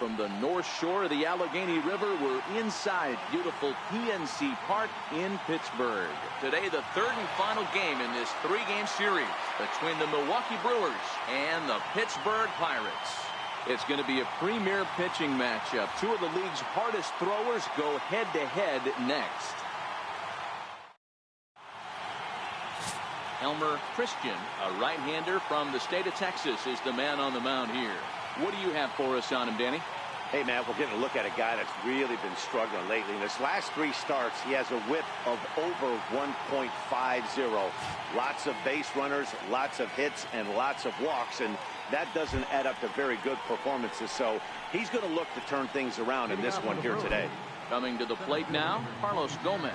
from the North Shore of the Allegheny River. We're inside beautiful PNC Park in Pittsburgh. Today, the third and final game in this three-game series between the Milwaukee Brewers and the Pittsburgh Pirates. It's going to be a premier pitching matchup. Two of the league's hardest throwers go head-to-head next. Elmer Christian, a right-hander from the state of Texas, is the man on the mound here. What do you have for us on him, Danny? Hey, man, we're getting a look at a guy that's really been struggling lately. In his last three starts, he has a whip of over 1.50. Lots of base runners, lots of hits, and lots of walks, and that doesn't add up to very good performances. So he's going to look to turn things around in this one here today. Coming to the plate now, Carlos Gomez.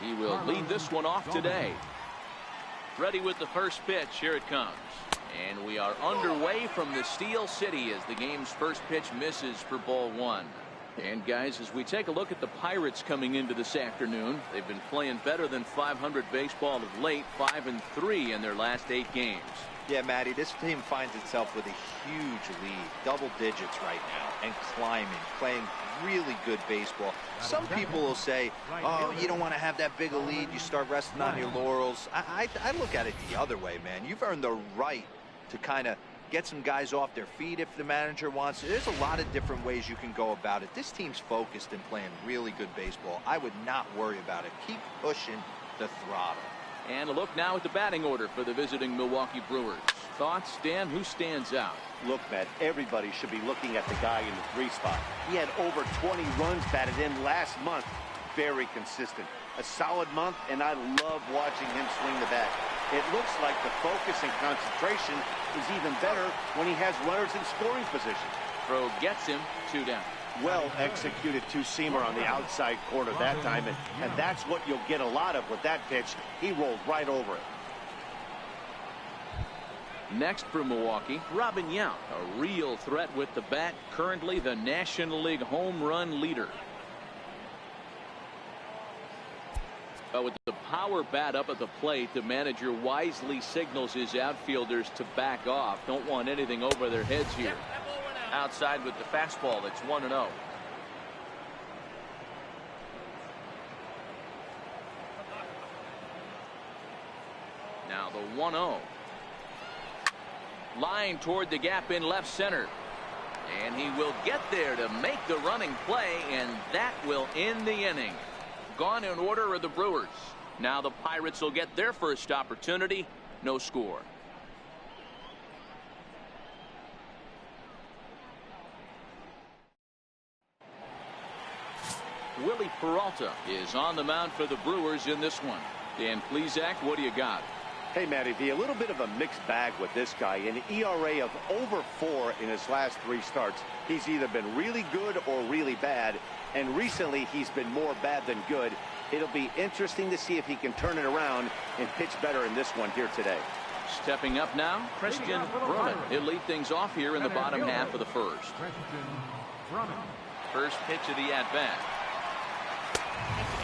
He will lead this one off today. Ready with the first pitch. Here it comes. And we are underway from the Steel City as the game's first pitch misses for ball one. And guys, as we take a look at the Pirates coming into this afternoon, they've been playing better than 500 baseball of late, 5-3 in their last 8 games. Yeah, Matty, this team finds itself with a huge lead, double digits right now, and climbing, playing really good baseball. Some people will say, oh, you don't want to have that big a lead, you start resting on your laurels. I look at it the other way, man. You've earned the right to kind of get some guys off their feet if the manager wants to. There's a lot of different ways you can go about it. This team's focused and playing really good baseball. I would not worry about it. Keep pushing the throttle. And a look now at the batting order for the visiting Milwaukee Brewers. Thoughts, Dan? Who stands out? Look, Matt, everybody should be looking at the guy in the 3 spot. He had over 20 runs batted in last month. Very consistent. A solid month, and I love watching him swing the bat. It looks like the focus and concentration is even better when he has runners in scoring position. Throw gets him, 2 down. Well executed two-seamer on the outside corner that time, and that's what you'll get a lot of with that pitch. He rolled right over it. Next for Milwaukee, Robin Yount, a real threat with the bat, currently the National League home run leader. But with the power bat up at the plate, the manager wisely signals his outfielders to back off. Don't want anything over their heads here. Outside with the fastball. It's 1-0. Now the 1-0. Line toward the gap in left center. And he will get there to make the running play, and that will end the inning. Gone in order are the Brewers. Now the Pirates will get their first opportunity. No score. Willie Peralta is on the mound for the Brewers in this one. Dan Plesac, what do you got? Hey, Matty V, a little bit of a mixed bag with this guy. An ERA of over 4 in his last 3 starts. He's either been really good or really bad, and recently he's been more bad than good. It'll be interesting to see if he can turn it around and pitch better in this one here today. Stepping up now, Christian Brummett. He'll lead things off here in the bottom half of the first. First pitch of the at-bat.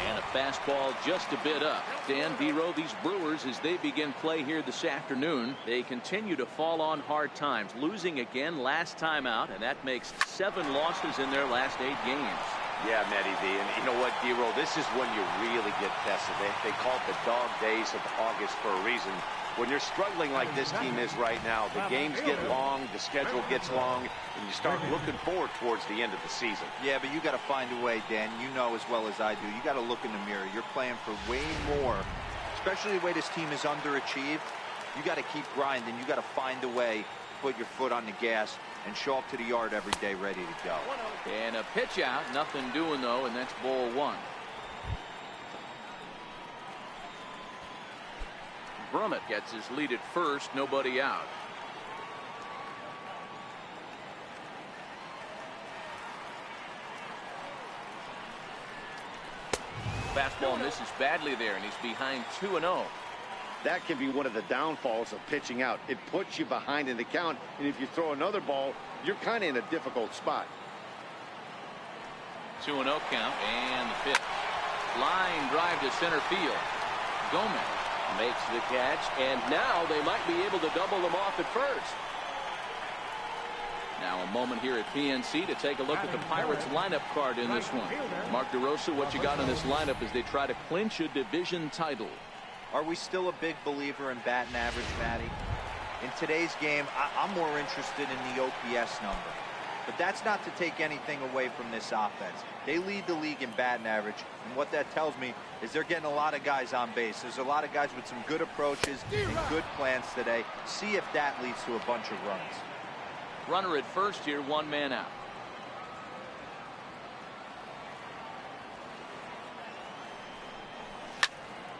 And a fastball just a bit up. Dan Vero, these Brewers, as they begin play here this afternoon, they continue to fall on hard times. Losing again last time out, and that makes 7 losses in their last 8 games. Yeah, Matty V, and you know what, D-Roll, this is when you really get tested. They call it the dog days of August for a reason. When you're struggling like this team is right now, the games get long, the schedule gets long, and you start looking forward towards the end of the season. Yeah, but you got to find a way, Dan. You know as well as I do. You got to look in the mirror. You're playing for way more, especially the way this team is underachieved. You got to keep grinding. You got to find a way to put your foot on the gas and show up to the yard every day ready to go. And a pitch out, nothing doing though, and that's ball 1. Brummett gets his lead at first, nobody out. Fastball misses badly there, and he's behind 2-0. That can be one of the downfalls of pitching out. It puts you behind in the count, and if you throw another ball, you're kind of in a difficult spot. 2-0 count, and the pitch. Line drive to center field. Gomez makes the catch, and now they might be able to double them off at first. Now a moment here at PNC to take a look at the Pirates lineup card in this one. Mark DeRosa, what you got in this lineup as they try to clinch a division title? Are we still a big believer in batting average, Matty? In today's game, I'm more interested in the OPS number. But that's not to take anything away from this offense. They lead the league in batting average, and what that tells me is they're getting a lot of guys on base. There's a lot of guys with some good approaches and good plans today. See if that leads to a bunch of runs. Runner at first here, one man out.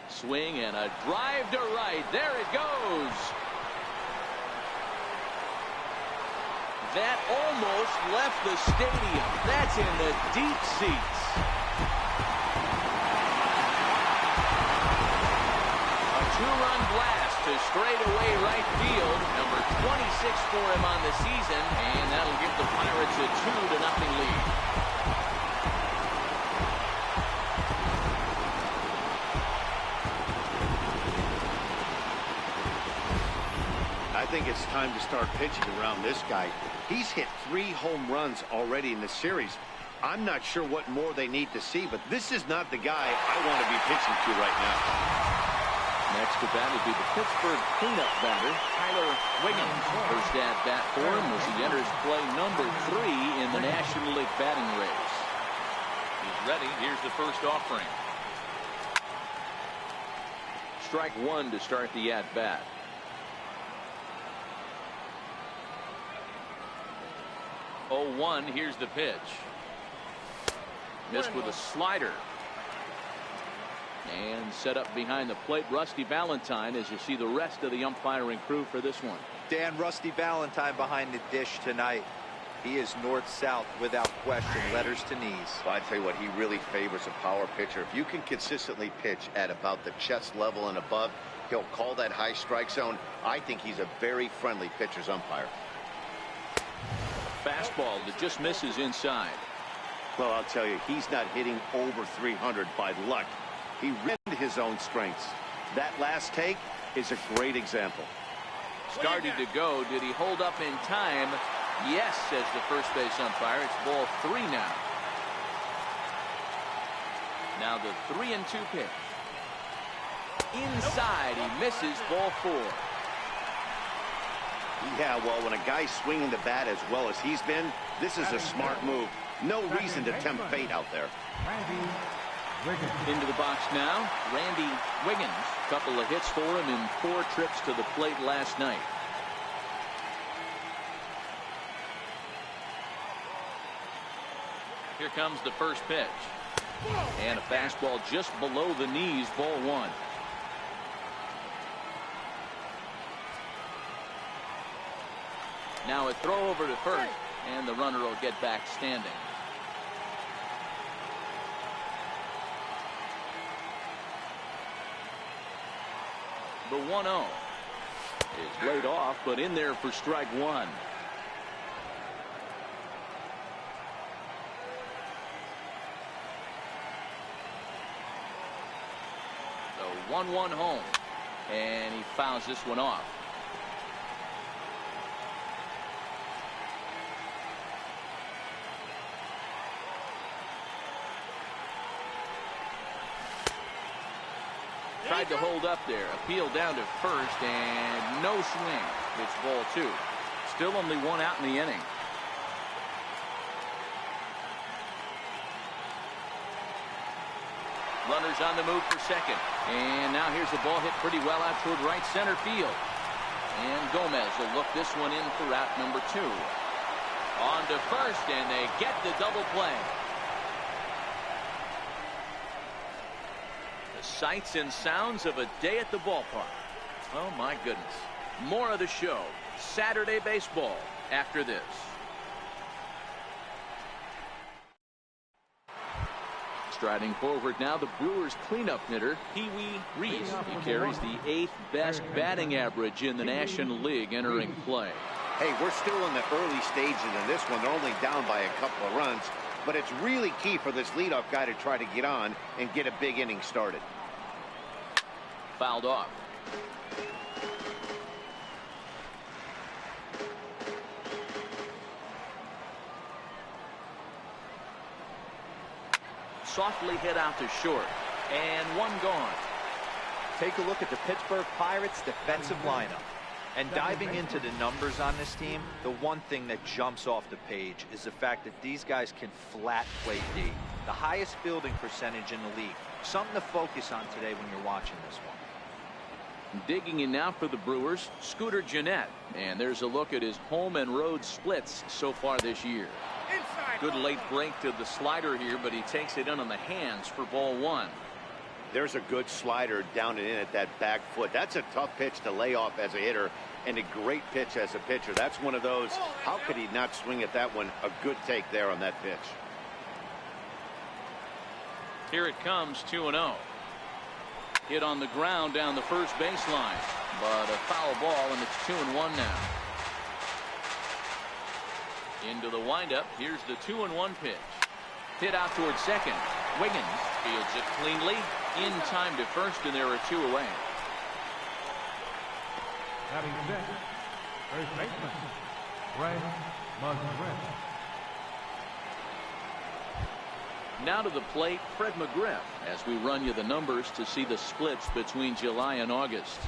Swing and a drive to right. There it goes. That almost left the stadium. That's in the deep seats. A two-run blast to straightaway right field. Number 26 for him on the season, and that'll give the Pirates a 2-0 lead. I think it's time to start pitching around this guy. He's hit 3 home runs already in the series. I'm not sure what more they need to see, but this is not the guy I want to be pitching to right now. Next to bat will be the Pittsburgh cleanup batter, Tyler Wiggins. First at bat for him as he enters play number 3 in the National League batting race. He's ready. Here's the first offering. Strike one to start the at bat. 0-1. Here's the pitch. Missed with a slider. And set up behind the plate, Rusty Valentine, as you see the rest of the umpiring crew for this one. Dan, Rusty Valentine behind the dish tonight. He is north-south without question, letters to knees. Well, I tell you what, he really favors a power pitcher. If you can consistently pitch at about the chest level and above, he'll call that high strike zone. I think he's a very friendly pitcher's umpire. Fastball that just misses inside. Well, I'll tell you, he's not hitting over 300 by luck. He read his own strengths. That last take is a great example. Starting to go. Did he hold up in time? Yes, says the first base umpire. It's ball 3 now. Now the 3-2 pitch. Inside, he misses, ball 4. Yeah, well, when a guy's swinging the bat as well as he's been, this is a smart move. No reason to tempt fate out there. Into the box now, Randy Wiggins. Couple of hits for him in 4 trips to the plate last night. Here comes the first pitch. And a fastball just below the knees, ball 1. Now a throw over to first, and the runner will get back standing. The 1-0 is laid off, but in there for strike 1. The 1-1 home, and he fouls this one off. Tried to hold up there, appeal down to first, and no swing. It's ball 2. Still only 1 out in the inning. Runners on the move for second, and now here's the ball hit pretty well out toward right center field, and Gomez will look this one in for out number 2. On to first, and they get the double play. The sights and sounds of a day at the ballpark. Oh my goodness. More of the show. Saturday baseball after this. Striding forward now, the Brewers cleanup hitter, Pee Wee Reese. He carries the 8th best batting average in the National League entering play. Hey, we're still in the early stages in this one. They're only down by a couple of runs. But it's really key for this leadoff guy to try to get on and get a big inning started. Fouled off. softly hit out to short. And one gone. Take a look at the Pittsburgh Pirates defensive lineup. And diving into the numbers on this team, the one thing that jumps off the page is the fact that these guys can flat play D. The highest fielding percentage in the league. Something to focus on today when you're watching this one. Digging in now for the Brewers, Scooter Gennett. And there's a look at his home and road splits so far this year. Good late break to the slider here, but he takes it in on the hands for ball one. There's a good slider down and in at that back foot. That's a tough pitch to lay off as a hitter, and a great pitch as a pitcher. That's one of those, how could he not swing at that one? A good take there on that pitch. Here it comes, 2-0. Hit on the ground down the first baseline, but a foul ball, and it's 2-1 now. Into the windup. Here's the 2-1 pitch. Hit out towards second. Wiggins fields it cleanly in time to first, and there are two away. Having set, first baseman, Ray McGriff. Now to the plate, Fred McGriff, as we run you the numbers to see the splits between July and August.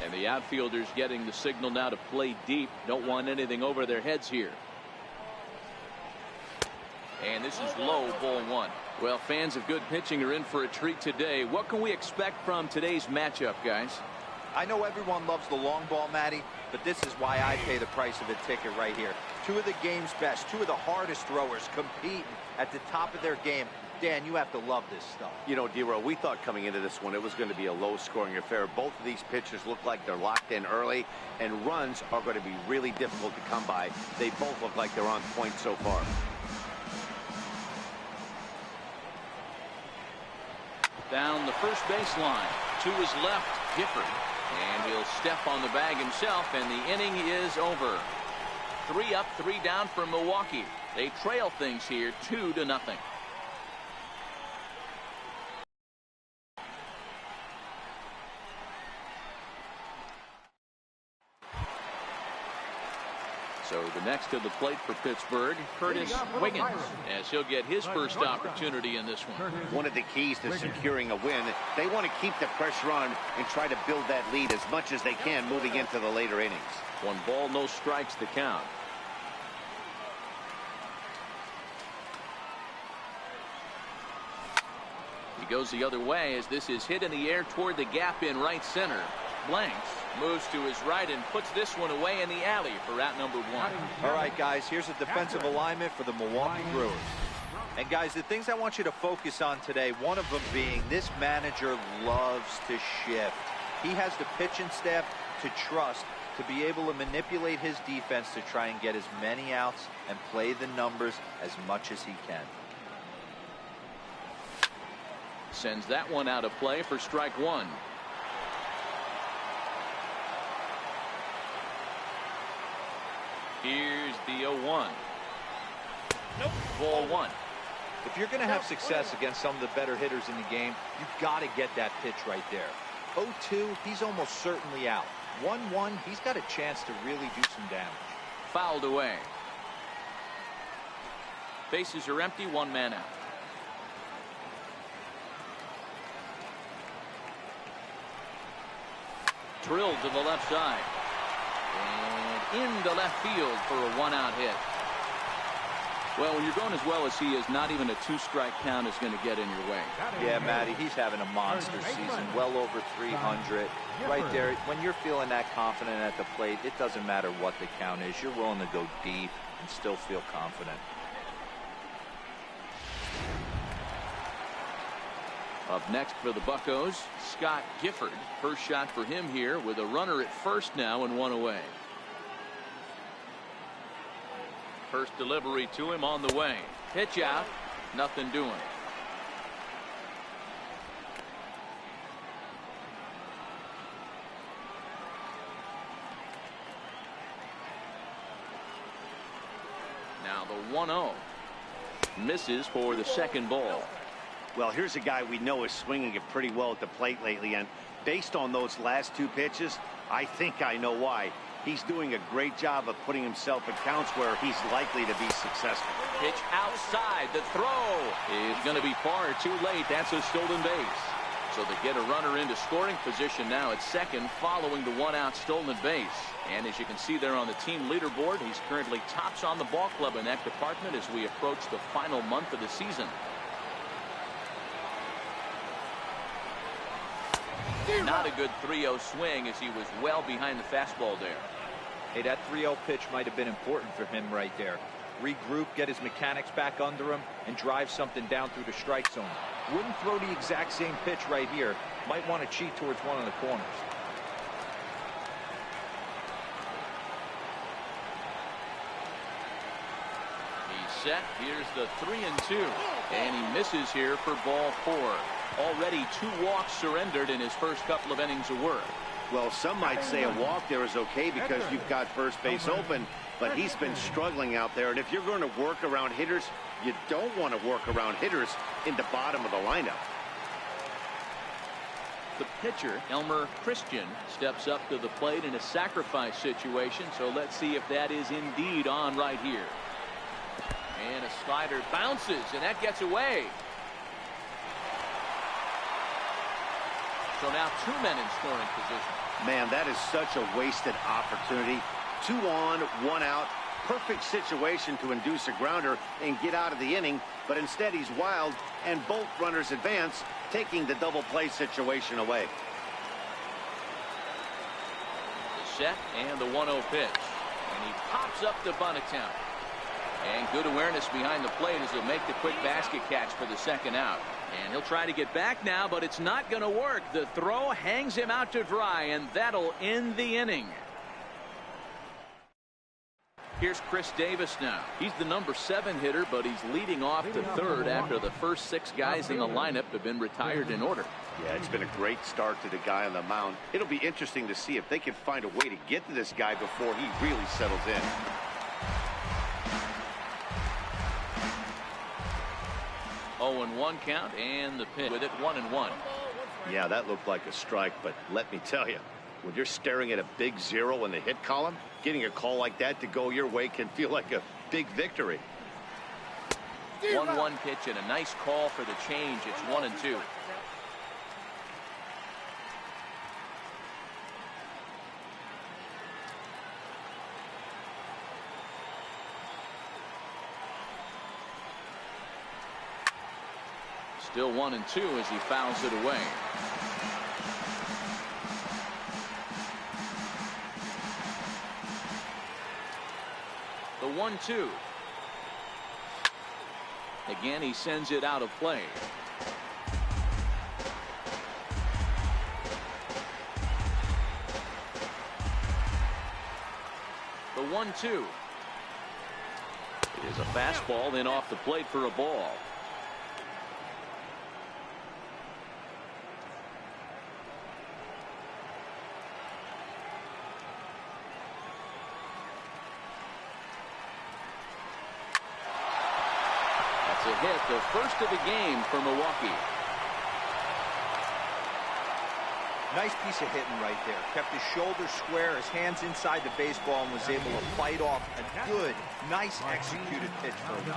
And the outfielders getting the signal now to play deep. Don't want anything over their heads here. And this is low, ball one. Well, fans of good pitching are in for a treat today. What can we expect from today's matchup, guys? I know everyone loves the long ball, Matty, but this is why I pay the price of a ticket right here. Two of the game's best, two of the hardest throwers competing at the top of their game. Dan, you have to love this stuff. You know, D-Row, we thought coming into this one it was going to be a low-scoring affair. Both of these pitchers look like they're locked in early, and runs are going to be really difficult to come by. They both look like they're on point so far. Down the first baseline. To his left, Gifford. And he'll step on the bag himself, and the inning is over. 3 up, 3 down for Milwaukee. They trail things here 2-0. So the next to the plate for Pittsburgh, Curtis Wiggins, as he'll get his first opportunity in this one. One of the keys to securing a win, they want to keep the pressure on and try to build that lead as much as they can moving into the later innings. 1 ball, no strikes the count. He goes the other way as this is hit in the air toward the gap in right center. Blanks moves to his right and puts this one away in the alley for out number 1. All right, guys, here's a defensive alignment for the Milwaukee Brewers. And, guys, the things I want you to focus on today, one of them being this manager loves to shift. He has the pitching staff to trust to be able to manipulate his defense to try and get as many outs and play the numbers as much as he can. Sends that one out of play for strike 1. Here's the 0-1. Nope. Ball 1. If you're going to have success against some of the better hitters in the game, you've got to get that pitch right there. 0-2, he's almost certainly out. 1-1, he's got a chance to really do some damage. Fouled away. Bases are empty, 1 man out. Drilled to the left side. And into left field for a 1-out hit. Well, when you're going as well as he is, not even a 2-strike count is going to get in your way. Yeah, Matty, he's having a monster season, well over 300. Right there, when you're feeling that confident at the plate, it doesn't matter what the count is. You're willing to go deep and still feel confident. Up next for the Buccos, Scott Gifford. First shot for him here with a runner at first now and 1 away. First delivery to him on the way. Pitch out. Nothing doing. Now the 1-0. Misses for the second ball. Well, here's a guy we know is swinging it pretty well at the plate lately, and based on those last 2 pitches, I think I know why. He's doing a great job of putting himself in counts where he's likely to be successful. Pitch outside. The throw is going to be far too late. That's a stolen base. So they get a runner into scoring position now at second following the one-out stolen base. And as you can see there on the team leaderboard, he's currently tops on the ball club in that department as we approach the final month of the season. Not a good 3-0 swing as he was well behind the fastball there. Hey, that 3-0 pitch might have been important for him right there. Regroup, get his mechanics back under him, and drive something down through the strike zone. Wouldn't throw the exact same pitch right here. Might want to cheat towards one of the corners. He's set. Here's the 3-2. And he misses here for ball 4. Already 2 walks surrendered in his first couple of innings of work. Well, some might say a walk there is okay because you've got first base open, but he's been struggling out there. And if you're going to work around hitters, you don't want to work around hitters in the bottom of the lineup. The pitcher, Elmer Christian, steps up to the plate in a sacrifice situation. So let's see if that is indeed on right here. And a slider bounces, and that gets away. So now 2 men in scoring position. Man, that is such a wasted opportunity. 2 on, 1 out. Perfect situation to induce a grounder and get out of the inning. But instead he's wild and both runners advance, taking the double play situation away. The set and the 1-0 pitch. And he pops up to bunt attempt. And good awareness behind the plate as he'll make the quick basket catch for the second out. And he'll try to get back now, but it's not going to work. The throw hangs him out to dry, and that'll end the inning. Here's Chris Davis now. He's the number 7 hitter, but he's leading off to third after the first 6 guys in the lineup have been retired in order. Yeah, it's been a great start to the guy on the mound. It'll be interesting to see if they can find a way to get to this guy before he really settles in. 0-1 count, and the pitch with it 1-1. Yeah, that looked like a strike, but let me tell you, when you're staring at a big 0 in the hit column, getting a call like that to go your way can feel like a big victory. 1-1 pitch and a nice call for the change. It's 1-2. Still 1-2 as he fouls it away. The 1-2. Again, he sends it out of play. The 1-2. It is a fastball in off the plate for a ball. A hit, the first of the game for Milwaukee. Nice piece of hitting right there. Kept his shoulders square, his hands inside the baseball, and was able to fight off a good, nice executed pitch for him.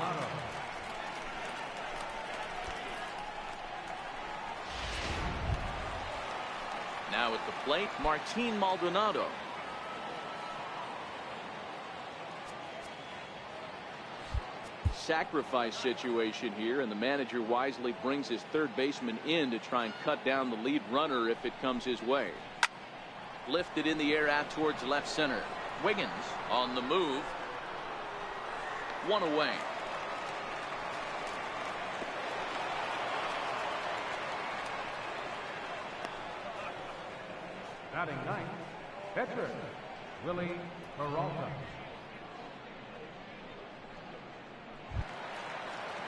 Now at the plate, Martin Maldonado. Sacrifice situation here, and the manager wisely brings his third baseman in to try and cut down the lead runner if it comes his way. Lifted in the air out towards left center. Wiggins on the move. 1 away. Batting 9th, pitcher Willie Peralta.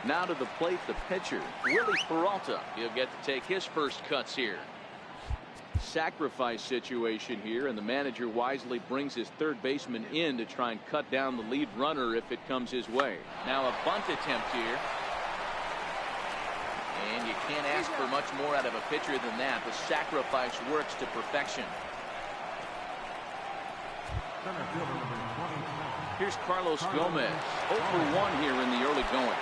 Now to the plate, the pitcher, Willie Peralta. He'll get to take his first cuts here. Sacrifice situation here, and the manager wisely brings his third baseman in to try and cut down the lead runner if it comes his way. Now a bunt attempt here. And you can't ask for much more out of a pitcher than that. The sacrifice works to perfection. Center fielder number 27. Here's Carlos Gomez. 0 for 1 here in the early going.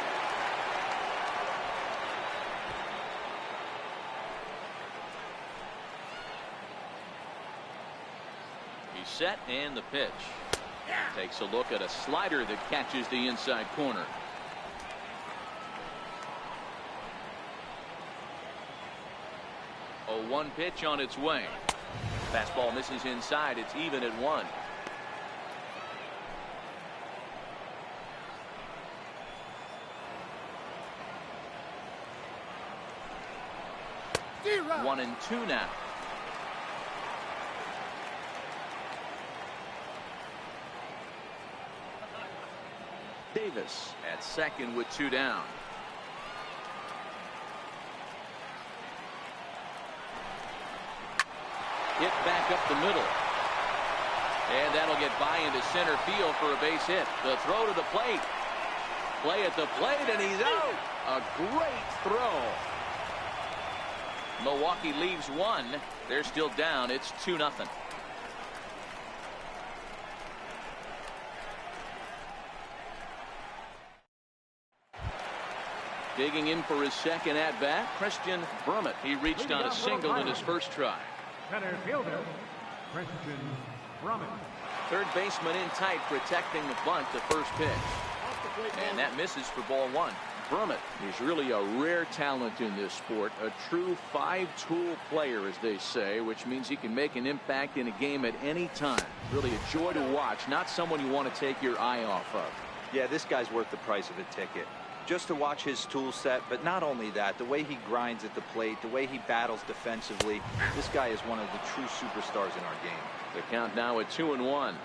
He's set, and the pitch. Takes a look at a slider that catches the inside corner. A 1 pitch on its way. Fastball misses inside. It's even at 1. Zero. 1 and 2 now. Davis at second with 2 down. Hit back up the middle. And that'll get by into center field for a base hit. The throw to the plate. Play at the plate, and he's out. A great throw. Milwaukee leaves 1. They're still down. It's 2-0. Digging in for his second at-bat, Christian Brummett. He reached on a single in his first try. Center fielder, Christian Brummett. Third baseman in tight, protecting the bunt to first pitch. And that misses for ball 1. Brummett is really a rare talent in this sport. A true 5-tool player, as they say, which means he can make an impact in a game at any time. Really a joy to watch, not someone you want to take your eye off of. Yeah, this guy's worth the price of a ticket. Just to watch his tool set, but not only that, the way he grinds at the plate, the way he battles defensively, this guy is one of the true superstars in our game. The count now at 2-1.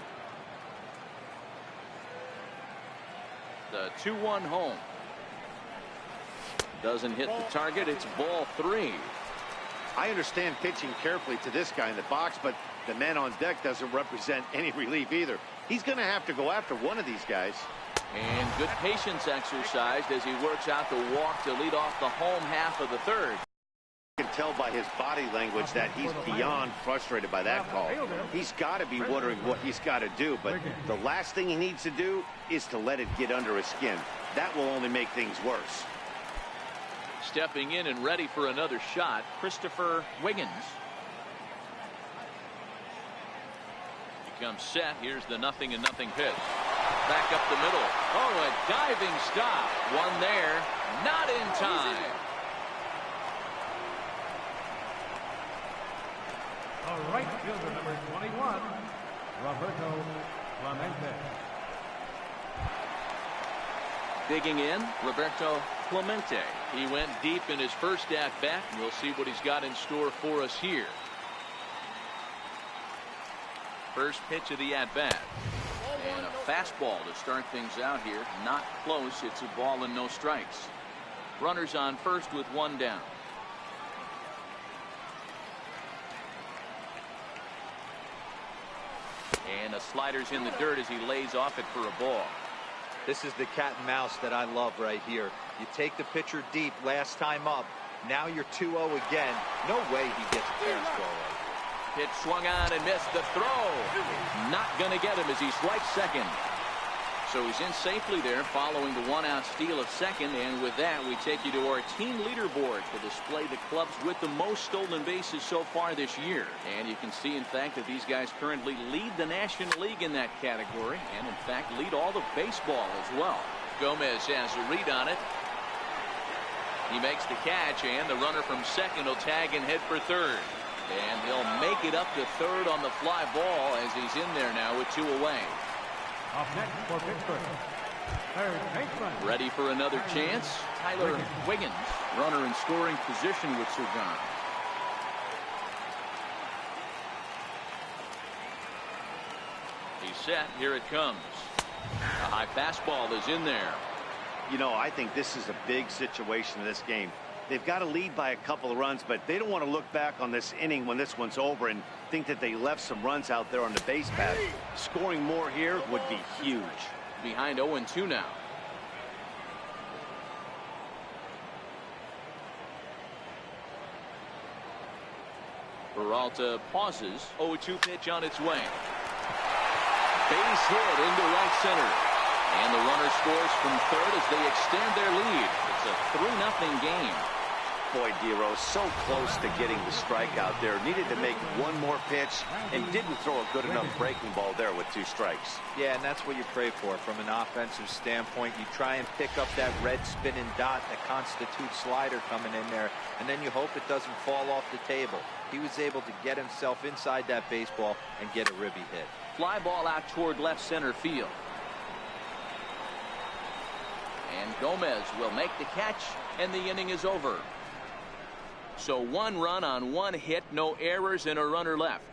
The 2-1 home. Doesn't hit the target. It's ball 3. I understand pitching carefully to this guy in the box, but the man on deck doesn't represent any relief either. He's going to have to go after one of these guys. And good patience exercised as he works out the walk to lead off the home half of the third. You can tell by his body language that he's beyond frustrated by that call. He's got to be wondering what he's got to do, but the last thing he needs to do is to let it get under his skin. That will only make things worse. Stepping in and ready for another shot, Christopher Wiggins. He comes set. Here's the 0-0 pitch. Back up the middle. Oh, a diving stop. One there. Not in time. The right fielder number 21, Roberto Clemente. Digging in, Roberto Clemente. He went deep in his first at-bat. We'll see what he's got in store for us here. First pitch of the at-bat. And a fastball to start things out here. Not close. It's a ball and no strikes. Runners on first with 1 down. And a slider's in the dirt as he lays off it for a ball. This is the cat and mouse that I love right here. You take the pitcher deep last time up. Now you're 2-0 again. No way he gets a fastball right. Pitch swung on and missed. The throw. Not going to get him as he swipes second. So he's in safely there following the 1-out steal of second. And with that, we take you to our team leaderboard to display the clubs with the most stolen bases so far this year. And you can see, in fact, that these guys currently lead the National League in that category. And, in fact, lead all of baseball as well. Gomez has a read on it. He makes the catch, and the runner from second will tag and head for third. And he'll make it up to third on the fly ball as he's in there now with 2 away. Up next for Pittsburgh, third baseman. Ready for another chance? Tyler Wiggins, runner in scoring position with Sugan. He's set. Here it comes. A high fastball is in there. You know, I think this is a big situation in this game. They've got to lead by a couple of runs, but they don't want to look back on this inning when this one's over and think that they left some runs out there on the base path. Scoring more here would be huge. Behind 0-2 now. Peralta pauses. 0-2 pitch on its way. Base hit into right center. And the runner scores from third as they extend their lead. It's a 3-0 game. Boy, Dero, so close to getting the strikeout there. Needed to make one more pitch and didn't throw a good enough breaking ball there with 2 strikes. Yeah, and that's what you pray for from an offensive standpoint. You try and pick up that red spinning dot that constitutes slider coming in there, and then you hope it doesn't fall off the table. He was able to get himself inside that baseball and get a ribby hit. Fly ball out toward left center field. And Gomez will make the catch, and the inning is over. So 1 run on 1 hit, no errors, and a runner left.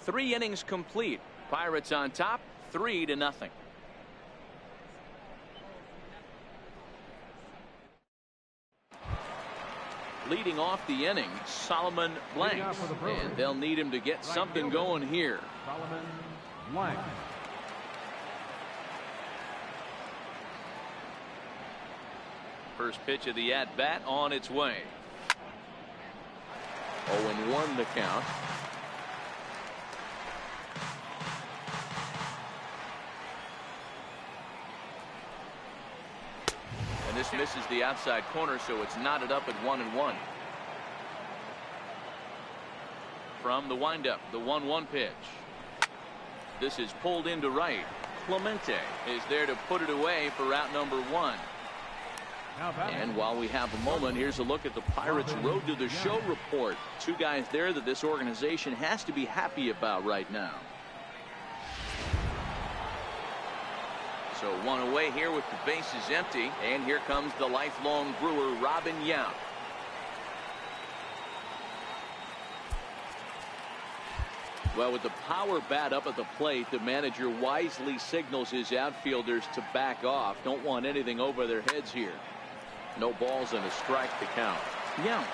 3 innings complete. Pirates on top, 3-0. Leading off the inning, Solomon Blanks, and they'll need him to get something going here. Solomon Blanks. First pitch of the at-bat on its way. 0-1 the count. And this misses the outside corner, so it's knotted up at 1-1. From the windup, the 1-1 pitch. This is pulled into right. Clemente is there to put it away for out number 1. And while we have a moment, here's a look at the Pirates' Road to the Show report. 2 guys there that this organization has to be happy about right now. So 1 away here with the bases empty. And here comes the lifelong Brewer, Robin Yount. Well, with the power bat up at the plate, the manager wisely signals his outfielders to back off. Don't want anything over their heads here. No balls and a strike to count. Yount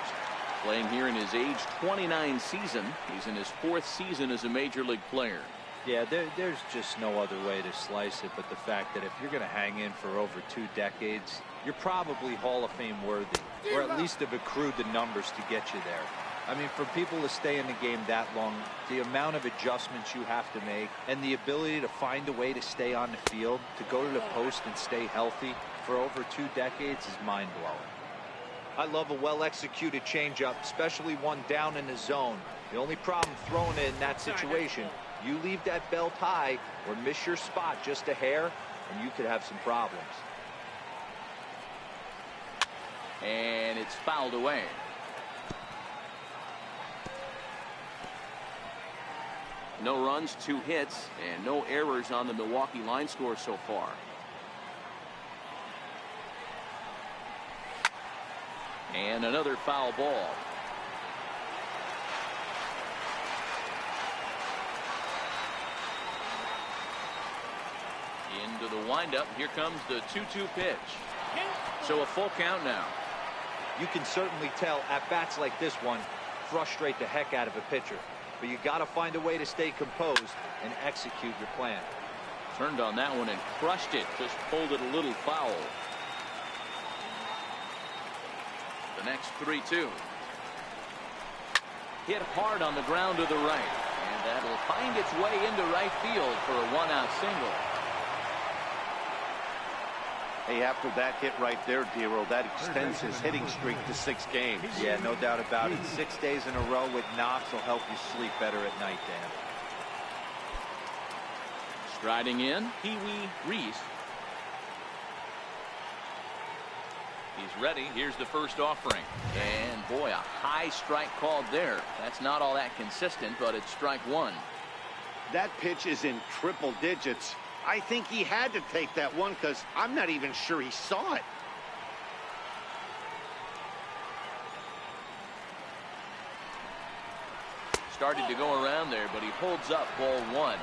playing here in his age 29 season. He's in his 4th season as a major league player. Yeah, there's just no other way to slice it but the fact that if you're going to hang in for over 2 decades, you're probably Hall of Fame worthy, or at least have accrued the numbers to get you there. I mean, for people to stay in the game that long, the amount of adjustments you have to make and the ability to find a way to stay on the field, to go to the post and stay healthy for over 2 decades is mind-blowing. I love a well-executed changeup, especially one down in the zone. The only problem throwing it in that situation, you leave that belt high or miss your spot just a hair, and you could have some problems. And it's fouled away. No runs, 2 hits, and no errors on the Milwaukee line score so far. And another foul ball. Into the windup. Here comes the 2-2 pitch. So a full count now. You can certainly tell at bats like this one frustrate the heck out of a pitcher. But you got to find a way to stay composed and execute your plan. Turned on that one and crushed it. Just pulled it a little foul. The next 3-2. Hit hard on the ground to the right. And that'll find its way into right field for a 1-out single. Hey, after that hit right there, Dero, that extends his hitting streak to 6 games. Yeah, no doubt about it. 6 days in a row with knocks will help you sleep better at night, Dan. Striding in, Pee-wee Reese. He's ready. Here's the first offering. And boy, a high strike called there. That's not all that consistent, but it's strike 1. That pitch is in triple digits. I think he had to take that one because I'm not even sure he saw it. Started to go around there, but he holds up ball 1.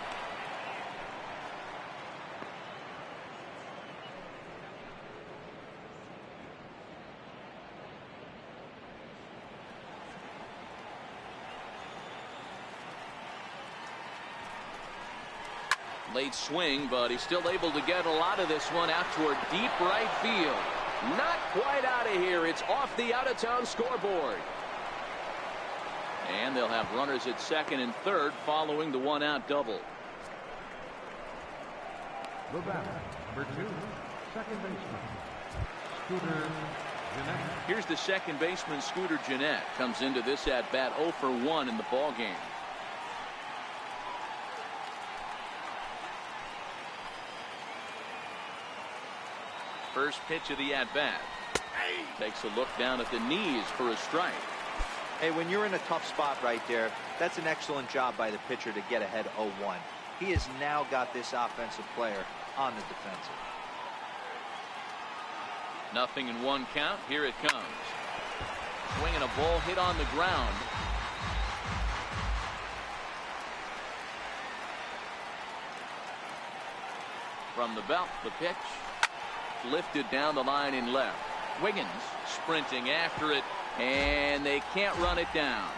Late swing, but he's still able to get a lot of this one out toward deep right field. Not quite out of here. It's off the out-of-town scoreboard. And they'll have runners at second and third following the 1-out double. The batter, number 2, second baseman, Scooter Gennett. Here's the second baseman, Scooter Gennett. Comes into this at bat 0 for 1 in the ball game. First pitch of the at bat. Takes a look down at the knees for a strike. Hey, when you're in a tough spot right there, that's an excellent job by the pitcher to get ahead 0-1. He has now got this offensive player on the defensive. 0-1 count. Here it comes. Swinging a ball hit on the ground. From the belt, the pitch. Lifted down the line in left. Wiggins sprinting after it, and they can't run it down.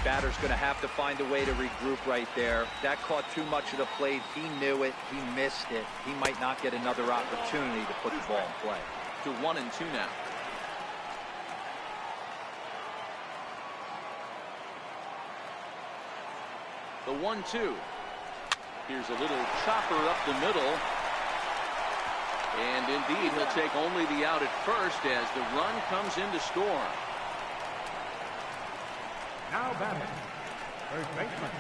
Batter's going to have to find a way to regroup right there. That caught too much of the plate. He knew it. He missed it. He might not get another opportunity to put the ball in play. To 1-2 now. The 1-2. Here's a little chopper up the middle. And indeed, he'll take only the out at first as the run comes in to score. Now batting, first baseman,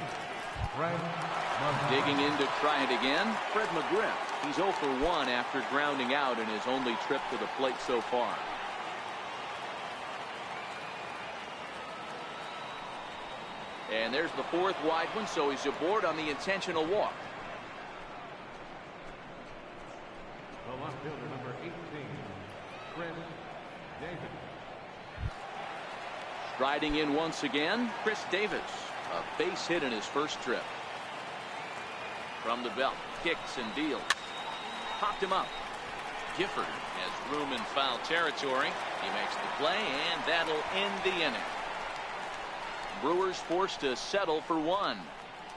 Fred McGriff. Digging in to try it again, Fred McGriff. He's 0 for 1 after grounding out in his only trip to the plate so far. And there's the fourth wide one, so he's aboard on the intentional walk. The left fielder, number 18, Chris Davis. Striding in once again, Chris Davis. A base hit in his first trip. From the belt, kicks and deals. Popped him up. Gifford has room in foul territory. He makes the play, and that'll end the inning. Brewers forced to settle for 1.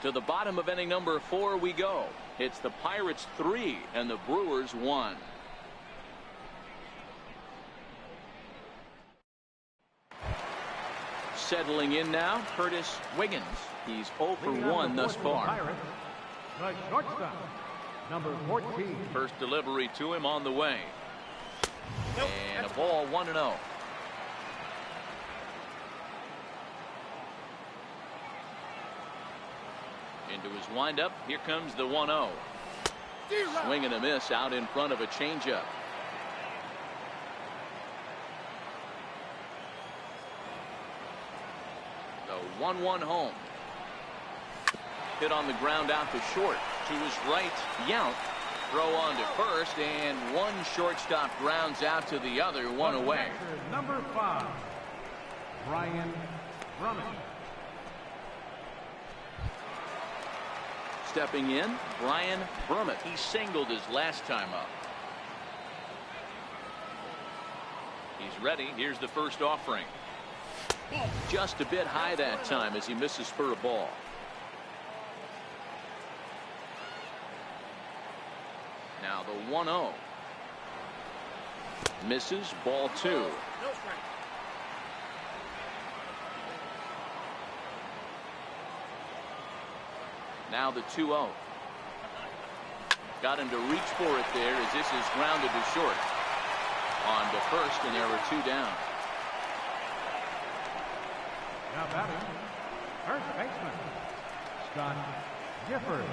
To the bottom of inning number 4 we go. It's the Pirates 3 and the Brewers 1. Settling in now, Curtis Wiggins. He's 0 for 1 thus far. Pirates, the shortstop, number 14. First delivery to him on the way. And a ball 1-0. Into his windup. Here comes the 1-0. Swing and a miss out in front of a changeup. The 1-1 home. Hit on the ground out to short. To his right, Yount. Throw on to first, and one shortstop grounds out to the other, one away. Number 5, Brian Drummond. Stepping in, Brian Brummett. He singled his last time up. He's ready. Here's the first offering. Just a bit high that time as he misses for a ball. Now the 1-0. Misses, ball 2. Now the 2-0. Got him to reach for it there as this is grounded to short. On to first, and there are 2 down. Now batting, first baseman, Scott Gifford.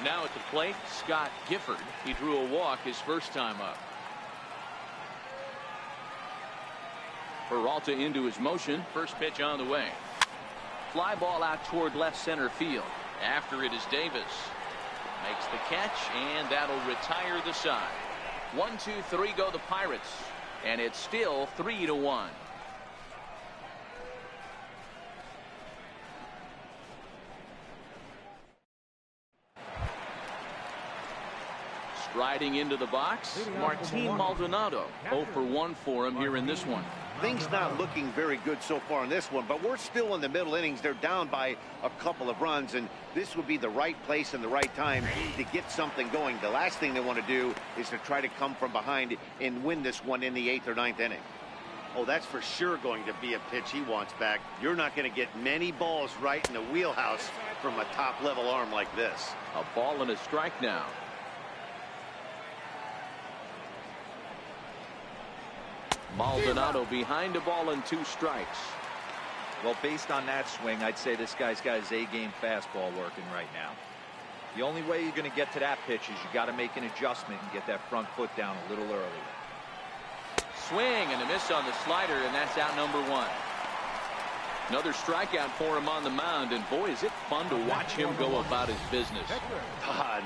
Now at the plate, Scott Gifford. He drew a walk his first time up. Peralta into his motion. First pitch on the way. Fly ball out toward left center field. After it is Davis. Makes the catch, and that'll retire the side. 1, 2, 3 go the Pirates. And it's still 3-1. Striding into the box, Martin Maldonado. 0 for 1 for him here in this one. Things not looking very good so far in this one, but we're still in the middle innings. They're down by a couple of runs, and this would be the right place and the right time to get something going. The last thing they want to do is to try to come from behind and win this one in the 8th or 9th inning. Oh, that's for sure going to be a pitch he wants back. You're not going to get many balls right in the wheelhouse from a top-level arm like this. A ball and a strike now. Maldonado behind a ball and 2 strikes. Well, based on that swing, I'd say this guy's got his A-game fastball working right now. The only way you're going to get to that pitch is you got to make an adjustment and get that front foot down a little early. Swing and a miss on the slider, and that's out number 1. Another strikeout for him on the mound, and boy, is it fun to watch him go about his business.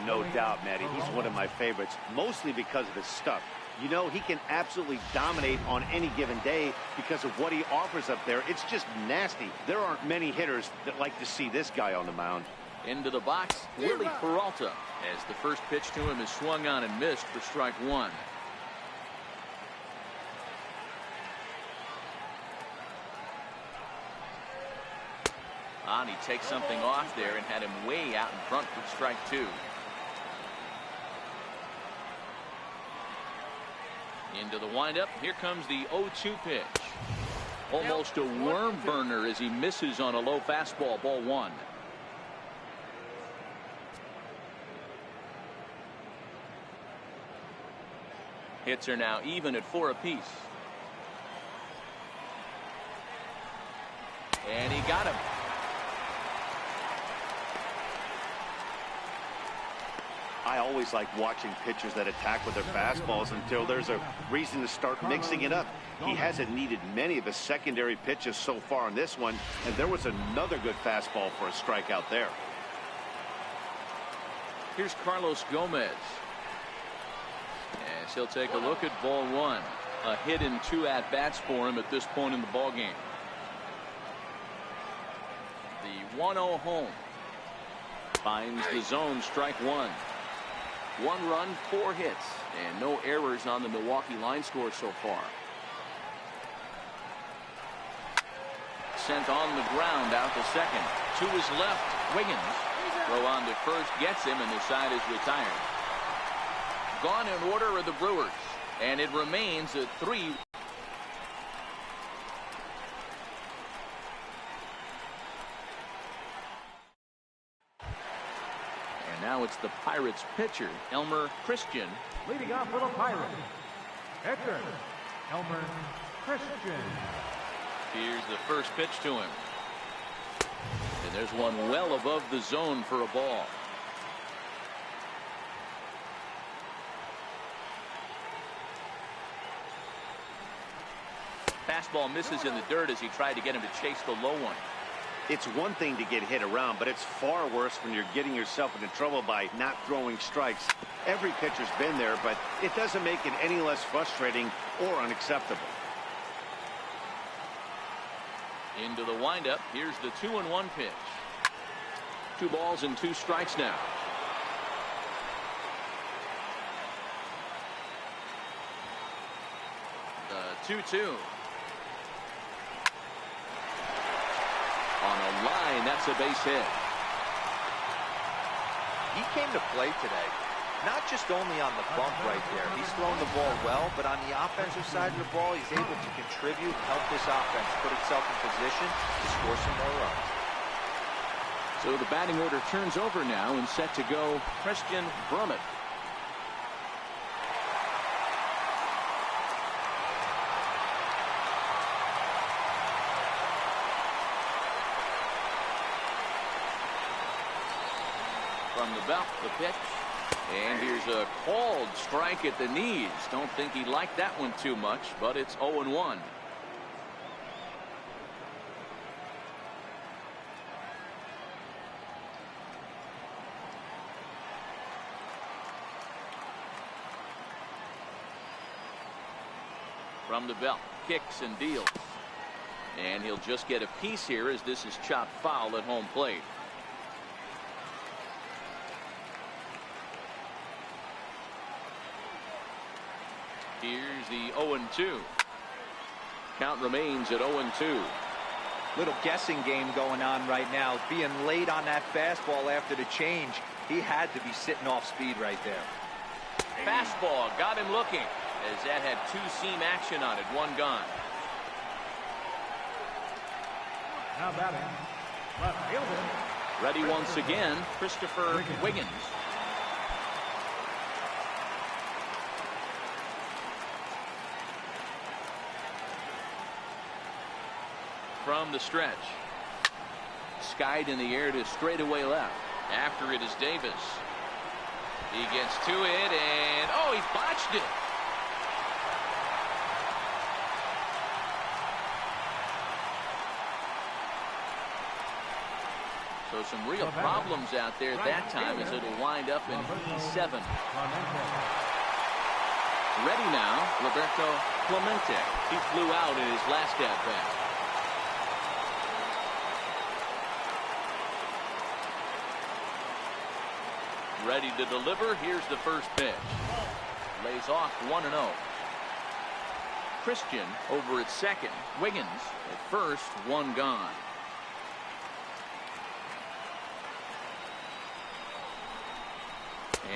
No doubt, Matty. He's one of my favorites, mostly because of his stuff. You know, he can absolutely dominate on any given day because of what he offers up there. It's just nasty. There aren't many hitters that like to see this guy on the mound. Into the box, Willie Peralta, as the first pitch to him is swung on and missed for strike 1. He takes something off there and had him way out in front for strike 2. Into the windup. Here comes the 0-2 pitch. Almost a worm burner as he misses on a low fastball. Ball 1. Hits are now even at 4 apiece. And he got him. I always like watching pitchers that attack with their fastballs until there's a reason to start mixing it up. He hasn't needed many of his secondary pitches so far on this one, and there was another good fastball for a strikeout there. Here's Carlos Gomez. As he'll take a look at ball 1. A hit in 2 at-bats for him at this point in the ballgame. The 1-0 home. Finds the zone, strike 1. 1 run, 4 hits, and no errors on the Milwaukee line score so far. Sent on the ground out to second. To his left, Wiggins. Throw on to first gets him, and the side is retired. Gone in order are the Brewers, and it remains a 3. Now it's the Pirates pitcher, Elmer Christian. Leading off for the Pirates, pitcher, Elmer Christian. Here's the first pitch to him. And there's one well above the zone for a ball. Fastball misses in the dirt as he tried to get him to chase the low one. It's one thing to get hit around, but it's far worse when you're getting yourself into trouble by not throwing strikes. Every pitcher's been there, but it doesn't make it any less frustrating or unacceptable. Into the windup. Here's the 2-1 pitch. 2 balls and 2 strikes now. The 2-2. On a line, that's a base hit. He came to play today, not just only on the bump right there. He's throwing the ball well, but on the offensive side of the ball, he's able to contribute and help this offense put itself in position to score some more runs. So the batting order turns over now, and set to go Christian Brummett. From the belt, the pitch. And here's a called strike at the knees. Don't think he liked that one too much, but it's 0-1. From the belt, kicks and deals. And he'll just get a piece here as this is chopped foul at home plate. Here's the 0-2. Count remains at 0-2. Little guessing game going on right now. Being late on that fastball after the change, he had to be sitting off speed right there. Fastball got him looking as that had 2-seam action on it. 1 gone. Now batting, left fielder. Ready once again, Christopher Wiggins. From the stretch. Skied in the air to straightaway left. After it is Davis. He gets to it and oh, he botched it. So some real problems out there at that time as it'll wind up in E7. Ready now, Roberto Clemente. He flew out in his last at bat. Ready to deliver. Here's the first pitch. Lays off 1-0. Christian over at second. Wiggins at first. One gone.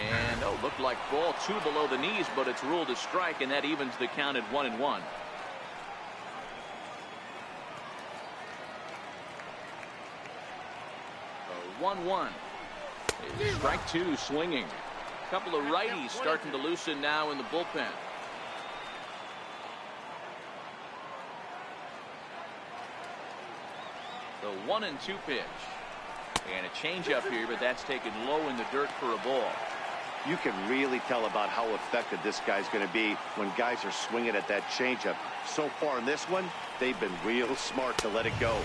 And oh, looked like ball 2 below the knees, but it's ruled a strike, and that evens the count at 1-1. So 1-1. Strike 2 swinging. A couple of righties starting to loosen now in the bullpen. The 1-2 pitch. And a changeup here, but that's taken low in the dirt for a ball. You can really tell about how effective this guy's going to be when guys are swinging at that changeup. So far in this one, they've been real smart to let it go.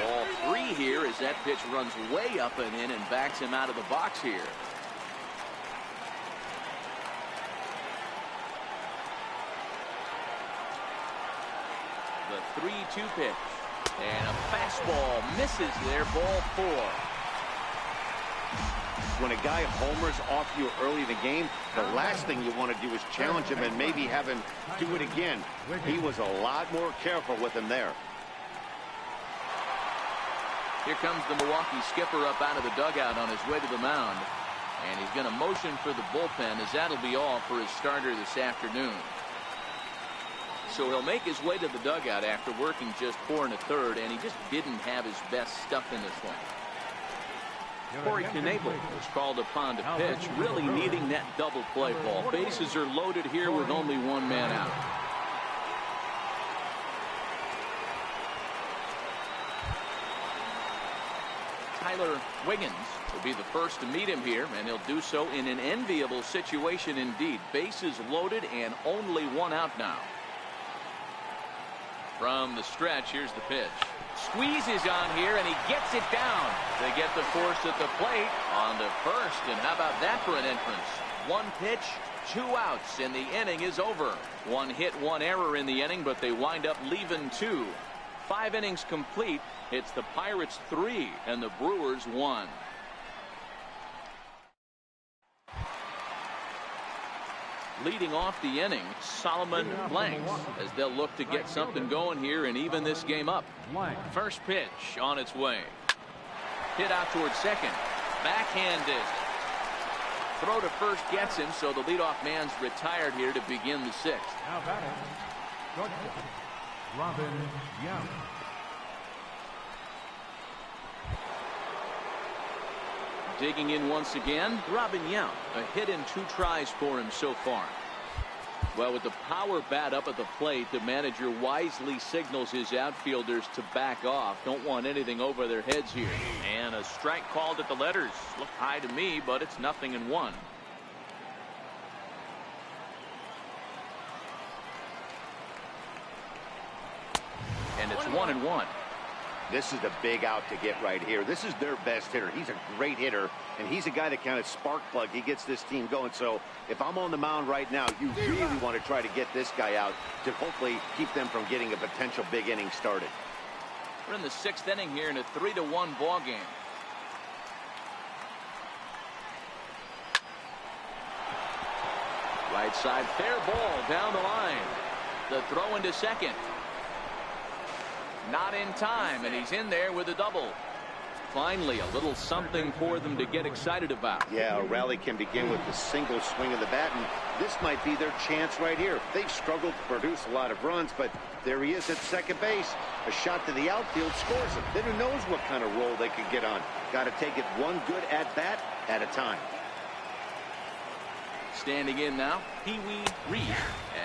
Ball 3 here as that pitch runs way up and in and backs him out of the box here. The 3-2 pitch. And a fastball misses there. Ball 4. When a guy homers off you early in the game, the last thing you want to do is challenge him and maybe have him do it again. He was a lot more careful with him there. Here comes the Milwaukee skipper up out of the dugout on his way to the mound. And he's going to motion for the bullpen as that'll be all for his starter this afternoon. So he'll make his way to the dugout after working just 4 1/3, and he just didn't have his best stuff in this one. Corey Knebel was called upon to pitch, really needing that double play ball. Bases are loaded here with only 1 man out. Tyler Wiggins will be the first to meet him here, and he'll do so in an enviable situation indeed. Bases loaded and only 1 out now. From the stretch, here's the pitch. Squeezes on here, and he gets it down to get the force at the plate on the first. And how about that for an entrance? 1 pitch, 2 outs, and the inning is over. 1 hit, 1 error in the inning, but they wind up leaving 2. 5 innings complete. It's the Pirates 3 and the Brewers 1. Leading off the inning, Solomon Blanks, as they'll look to get something going here and even this game up. First pitch on its way. Hit out towards second. Backhanded. Throw to first gets him, so the leadoff man's retired here to begin the 6th. Now batting, Robin Young. Digging in once again, Robin Young. A hit in 2 tries for him so far. Well, with the power bat up at the plate, the manager wisely signals his outfielders to back off. Don't want anything over their heads here. And a strike called at the letters. Looked high to me, but it's 0-1. And it's 1-1. This is the big out to get right here. This is their best hitter. He's a great hitter, and he's a guy that kind of spark plug. He gets this team going. So if I'm on the mound right now, you really want to try to get this guy out to hopefully keep them from getting a potential big inning started. We're in the 6th inning here in a 3-1 ball game. Right side, fair ball down the line. The throw into second. Not in time, and he's in there with a double. Finally, a little something for them to get excited about. Yeah, a rally can begin with a single swing of the bat, and this might be their chance right here. They've struggled to produce a lot of runs, but there he is at second base. A shot to the outfield scores him. Then who knows what kind of roll they could get on. Got to take it one good at-bat at a time. Standing in now, Pee Wee Reese,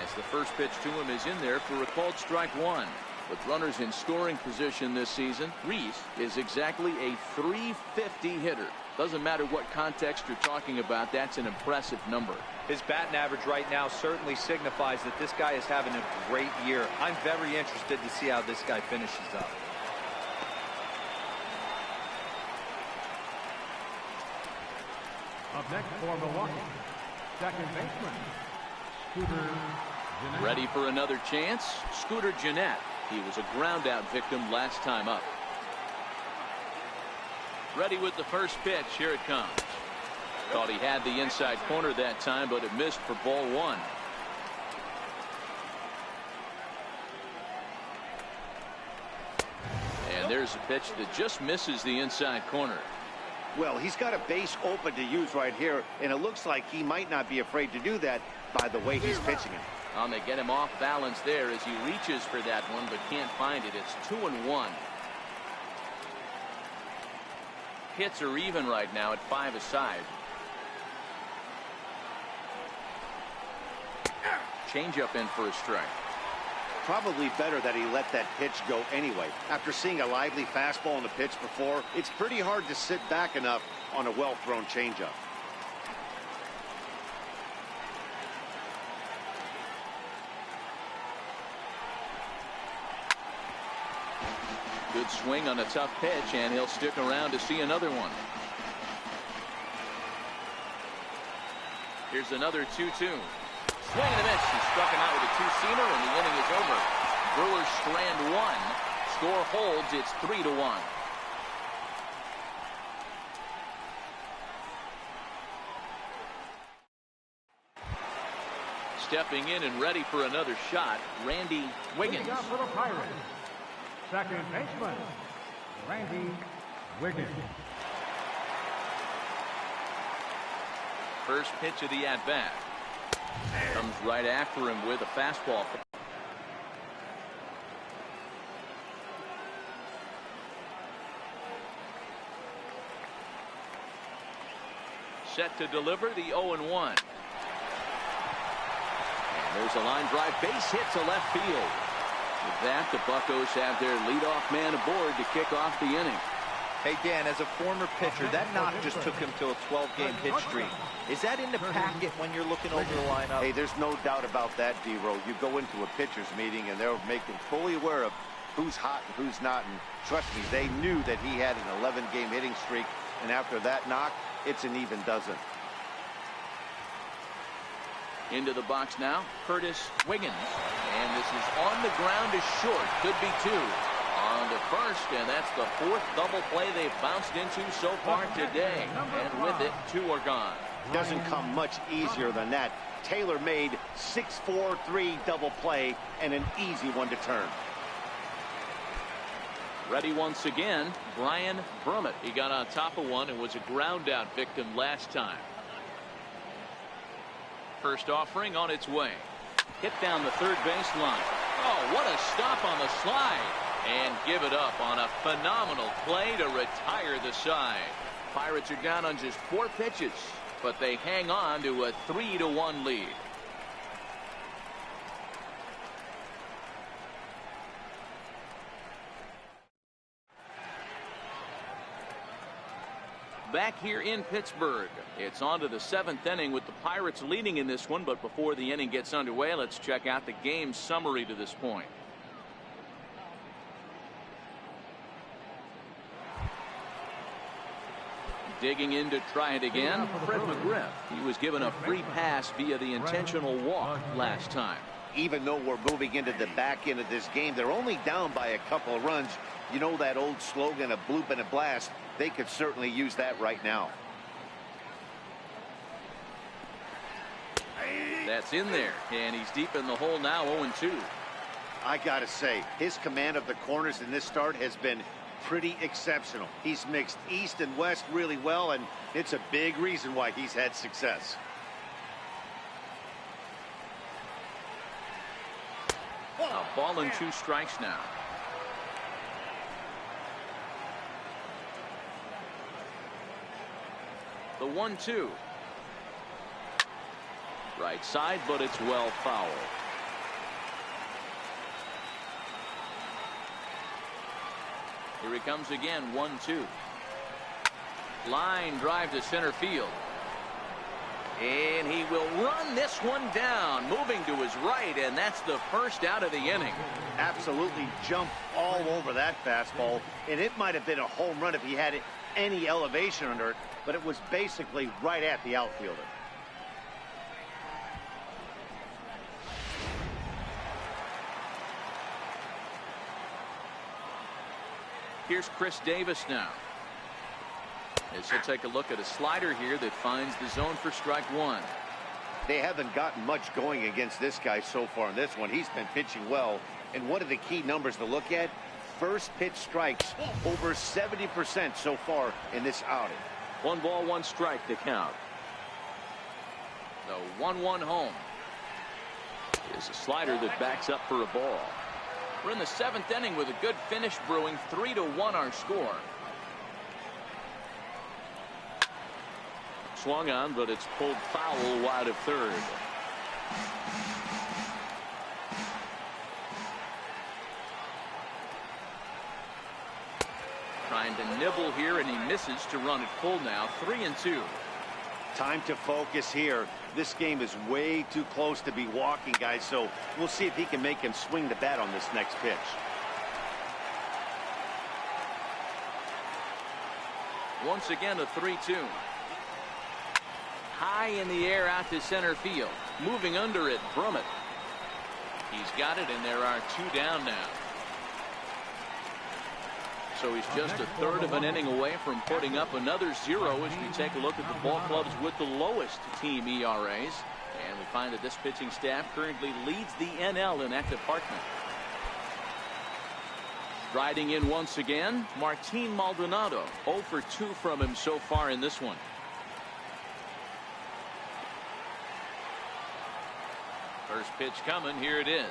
as the first pitch to him is in there for a called strike one. With runners in scoring position this season, Reese is exactly a .350 hitter. Doesn't matter what context you're talking about, that's an impressive number. His batting average right now certainly signifies that this guy is having a great year. I'm very interested to see how this guy finishes up. Up next for Milwaukee, second baseman, Scooter Gennett. Ready for another chance? Scooter Gennett. He was a ground out victim last time up. Ready with the first pitch. Here it comes. Thought he had the inside corner that time, but it missed for ball one. And there's a pitch that just misses the inside corner. Well, he's got a base open to use right here, and it looks like he might not be afraid to do that by the way he's pitching it. They get him off balance there as he reaches for that one, but can't find it. It's 2-1. Hits are even right now at 5 aside. Changeup in for a strike. Probably better that he let that pitch go anyway. After seeing a lively fastball on the pitch before, it's pretty hard to sit back enough on a well-thrown changeup. Good swing on a tough pitch, and he'll stick around to see another one. Here's another 2-2. Swing and a miss. He struck him out with a two-seamer, and the inning is over. Brewers strand one. Score holds. It's 3-1. Stepping in and ready for another shot, Randy Wiggins. Leading up for the Pirates, second baseman, Randy Wiggins. First pitch of the at-bat. Comes right after him with a fastball. Set to deliver the 0-1. There's a line drive base hit to left field. With that, the Buccos have their leadoff man aboard to kick off the inning. Hey, Dan, as a former pitcher, that knock just took him to a 12-game hit streak. Is that in the packet when you're looking over the lineup? Hey, there's no doubt about that, D-Row. You go into a pitcher's meeting, and they'll make them fully aware of who's hot and who's not. And trust me, they knew that he had an 11-game hitting streak. And after that knock, it's an even dozen. Into the box now, Curtis Wiggins. And this is on the ground to short. Could be two. On to first, and that's the fourth double play they've bounced into so far today. And with it, two are gone. Doesn't come much easier than that. Tailor-made 6-4-3 double play and an easy one to turn. Ready once again, Brian Brummett. He got on top of one and was a ground out victim last time. First offering on its way. Hit down the third baseline. Oh, what a stop on the slide. And give it up on a phenomenal play to retire the side. Pirates are down on just 4 pitches, but they hang on to a 3-1 lead. Back here in Pittsburgh, it's on to the 7th inning with the Pirates leading in this one. But before the inning gets underway, let's check out the game summary to this point. Digging in to try it again, Fred McGriff. He was given a free pass via the intentional walk last time. Even though we're moving into the back end of this game, they're only down by a couple of runs. You know that old slogan, a bloop and a blast. They could certainly use that right now. That's in there, and he's deep in the hole now, 0-2. I gotta say, his command of the corners in this start has been pretty exceptional. He's mixed east and west really well, and it's a big reason why he's had success. A ball and 2 strikes now. The 1-2. Right side, but it's well foul. Here he comes again, 1-2. Line drive to center field. And he will run this one down, moving to his right, and that's the first out of the inning. Absolutely jumped all over that fastball, and it might have been a home run if he had any elevation under it, but it was basically right at the outfielder. Here's Chris Davis now. As he'll take a look at a slider here that finds the zone for strike 1. They haven't gotten much going against this guy so far in this one. He's been pitching well, and one of the key numbers to look at, first pitch strikes over 70% so far in this outing. 1 ball, 1 strike to count. The 1-1 home is a slider that backs up for a ball. We're in the 7th inning with a good finish brewing. 3-1 our score. Swung on, but it's pulled foul wide of third. Trying to nibble here, and he misses to run it full now. 3-2. Time to focus here. This game is way too close to be walking, guys, so we'll see if he can make him swing the bat on this next pitch. Once again, a 3-2. High in the air out to center field. Moving under it, Brummett. He's got it, and there are 2 down now. So he's just a third of an inning away from putting up another 0 as we take a look at the ball clubs with the lowest team ERAs. And we find that this pitching staff currently leads the NL in that department. Riding in once again, Martin Maldonado. 0 for 2 from him so far in this one. First pitch coming. Here it is.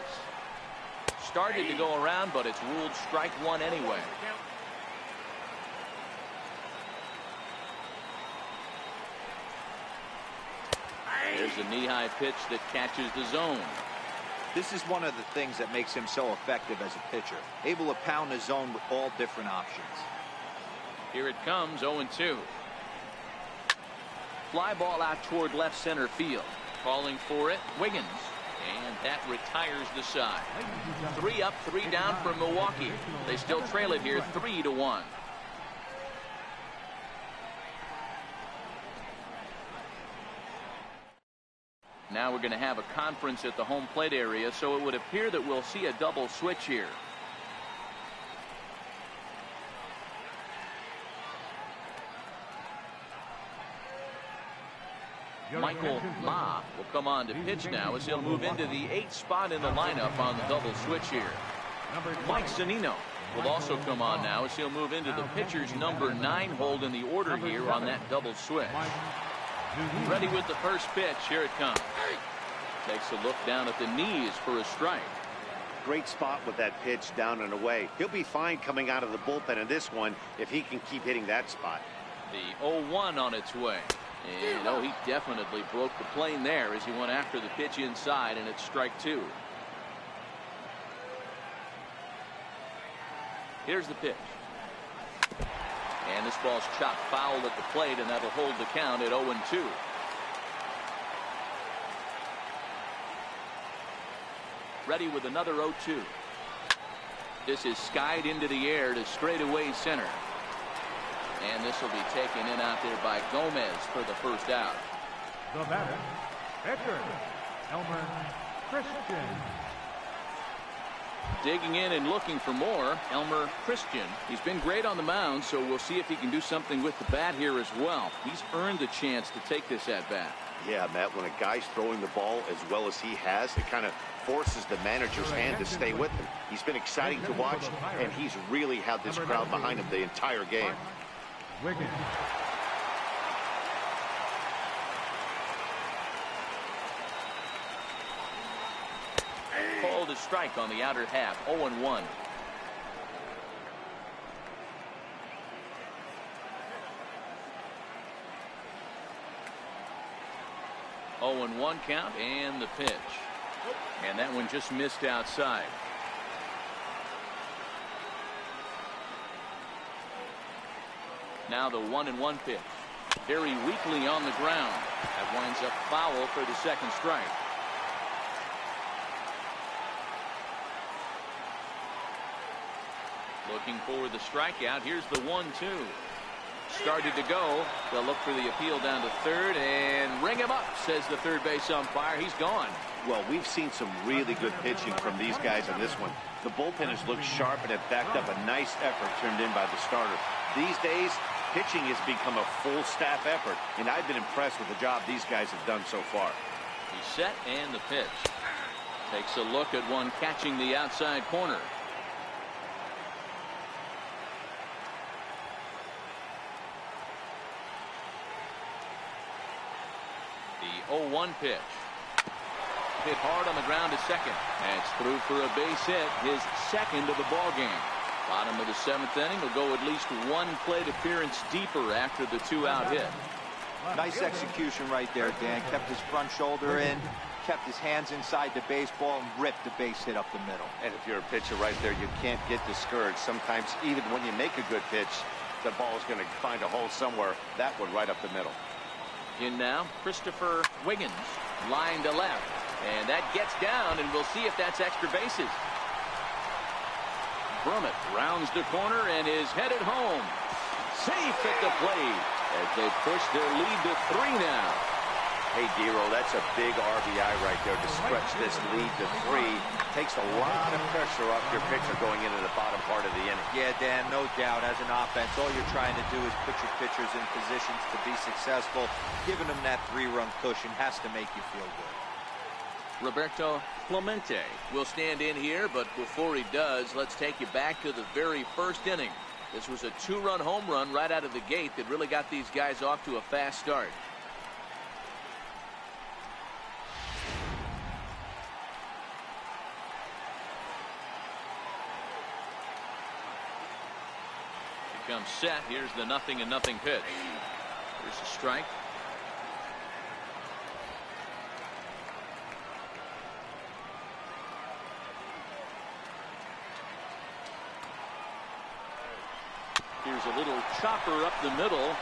Started to go around, but it's ruled strike 1 anyway. There's a knee-high pitch that catches the zone. This is one of the things that makes him so effective as a pitcher. Able to pound the zone with all different options. Here it comes, 0-2. Fly ball out toward left center field. Calling for it, Wiggins. And that retires the side. 3 up, 3 down for Milwaukee. They still trail it here 3-1. Now we're going to have a conference at the home plate area, so it would appear that we'll see a double switch here. Michael Ma will come on to pitch now as he'll move into the 8th spot in the lineup on the double switch here. Mike Zunino will also come on now as he'll move into the pitcher's number 9 hold in the order here on that double switch. Ready with the first pitch. Here it comes. Takes a look down at the knees for a strike. Great spot with that pitch down and away. He'll be fine coming out of the bullpen in this one if he can keep hitting that spot. The 0-1 on its way. And oh, he definitely broke the plane there as he went after the pitch inside, and it's strike 2. Here's the pitch. And this ball's chopped foul at the plate, and that'll hold the count at 0-2. Ready with another 0-2. This is skied into the air to straightaway center. And this will be taken in out there by Gomez for the first out. The batter, pitcher, Elmer Christian. Digging in and looking for more, Elmer Christian. He's been great on the mound, so we'll see if he can do something with the bat here as well. He's earned a chance to take this at bat. Yeah, Matt, when a guy's throwing the ball as well as he has, it kind of forces the manager's hand to stay with him. He's been exciting to watch, and he's really had this crowd behind him the entire game. Wiggins. Called a strike on the outer half. 0-1. Oh, and 1 count, and the pitch. And that one just missed outside. Now the 1-1 pitch. Very weakly on the ground. That winds up foul for the second strike. Looking for the strikeout. Here's the 1-2. Started to go. They'll look for the appeal down to third and ring him up, says the third base umpire. He's gone. Well, we've seen some really good pitching from these guys on this one. The bullpen has looked sharp and have backed up a nice effort turned in by the starter. These days, pitching has become a full staff effort, and I've been impressed with the job these guys have done so far. He's set, and the pitch. Takes a look at one catching the outside corner. The 0-1 pitch. Hit hard on the ground to second. And it's through for a base hit, his second of the ball game. Bottom of the 7th inning will go at least one plate appearance deeper after the 2-out hit. Nice execution right there, Dan. Kept his front shoulder in, kept his hands inside the baseball, and ripped the base hit up the middle. And if you're a pitcher right there, you can't get discouraged. Sometimes even when you make a good pitch, the ball is going to find a hole somewhere. That one right up the middle. In now, Christopher Wiggins, line to left. And that gets down, and we'll see if that's extra bases. Brummett rounds the corner and is headed home. Safe at the plate as they push their lead to 3 now. Hey, Dero, that's a big RBI right there to stretch this lead to 3. Takes a lot of pressure off your pitcher going into the bottom part of the inning. Yeah, Dan, no doubt. As an offense, all you're trying to do is put your pitchers in positions to be successful. Giving them that 3-run cushion has to make you feel good. Roberto Clemente will stand in here, but before he does, let's take you back to the very first inning. This was a 2-run home run right out of the gate that really got these guys off to a fast start. He comes set. Here's the 0-0 pitch. Here's a strike. Here's a little chopper up the middle.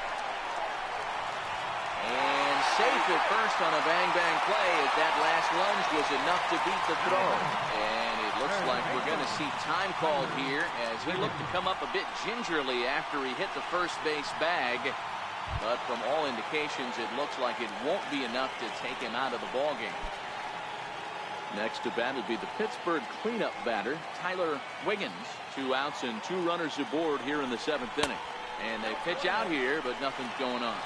And safe at first on a bang-bang play as that last lunge was enough to beat the throw. And it looks like we're going to see time called here as he looked to come up a bit gingerly after he hit the first base bag. But from all indications, it looks like it won't be enough to take him out of the ballgame. Next to bat will be the Pittsburgh cleanup batter, Tyler Wiggins. 2 outs and 2 runners aboard here in the 7th inning. And they pitch out here, but nothing's going on.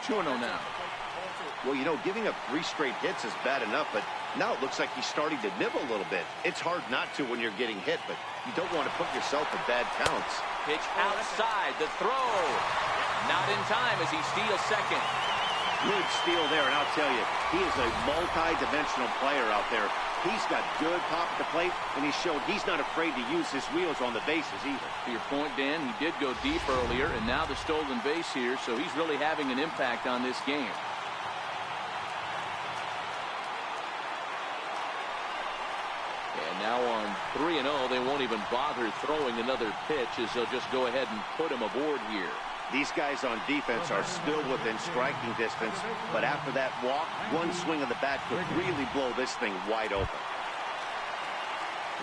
Chuno now. Well, you know, giving up 3 straight hits is bad enough, but now it looks like he's starting to nibble a little bit. It's hard not to when you're getting hit, but you don't want to put yourself in bad counts. Pitch outside, the throw. Not in time as he steals second. Good steal there, and I'll tell you, he is a multi-dimensional player out there. He's got good pop at the plate, and he showed he's not afraid to use his wheels on the bases either. To your point, Dan, he did go deep earlier, and now the stolen base here, so he's really having an impact on this game. And now on 3-0, they won't even bother throwing another pitch as they'll just go ahead and put him aboard here. These guys on defense are still within striking distance, but after that walk, one swing of the bat could really blow this thing wide open.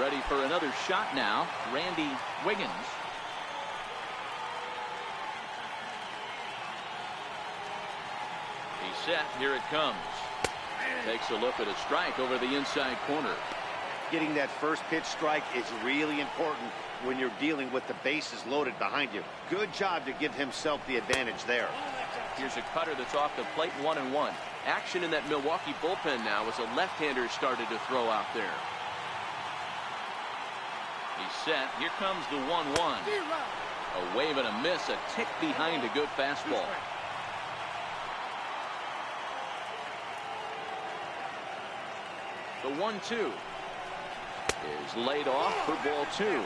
Ready for another shot now, Randy Wiggins. set. Here it comes. Takes a look at a strike over the inside corner. Getting that first pitch strike is really important when you're dealing with the bases loaded behind you. Good job to give himself the advantage there. Here's a cutter that's off the plate, 1-1. Action in that Milwaukee bullpen now as a left-hander started to throw out there. He's set. Here comes the 1-1. A wave and a miss, a tick behind a good fastball. The 1-2 is laid off for ball 2.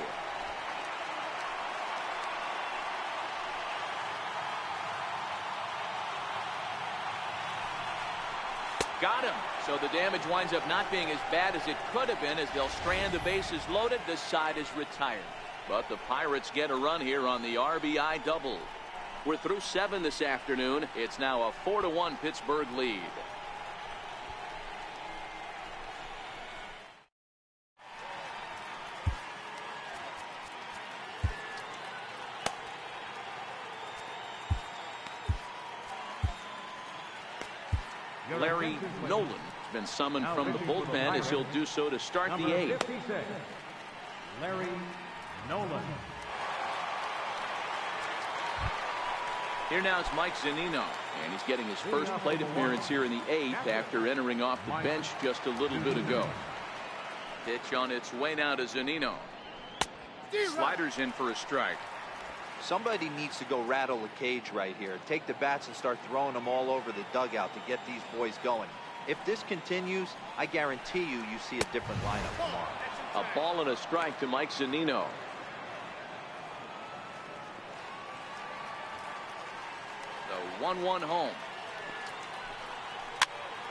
Got him. So the damage winds up not being as bad as it could have been as they'll strand the bases loaded. This side is retired. But the Pirates get a run here on the RBI double. We're through 7 this afternoon. It's now a 4-1 Pittsburgh lead. Larry Nolan has been summoned from the bullpen as he'll do so to start the 8th. Larry Nolan. Here now is Mike Zunino, and he's getting his first plate appearance here in the 8th after entering off the bench just a little bit ago. Pitch on its way now to Zunino. Sliders in for a strike. Somebody needs to go rattle the cage right here. Take the bats and start throwing them all over the dugout to get these boys going. If this continues, I guarantee you see a different lineup tomorrow. A ball and a strike to Mike Zunino. The 1-1 home.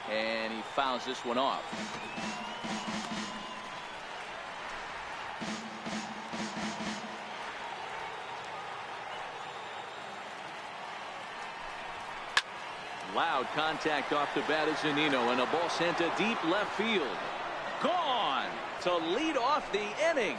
And he fouls this one off. Loud contact off the bat of Zunino, and a ball sent to deep left field. Gone to lead off the inning.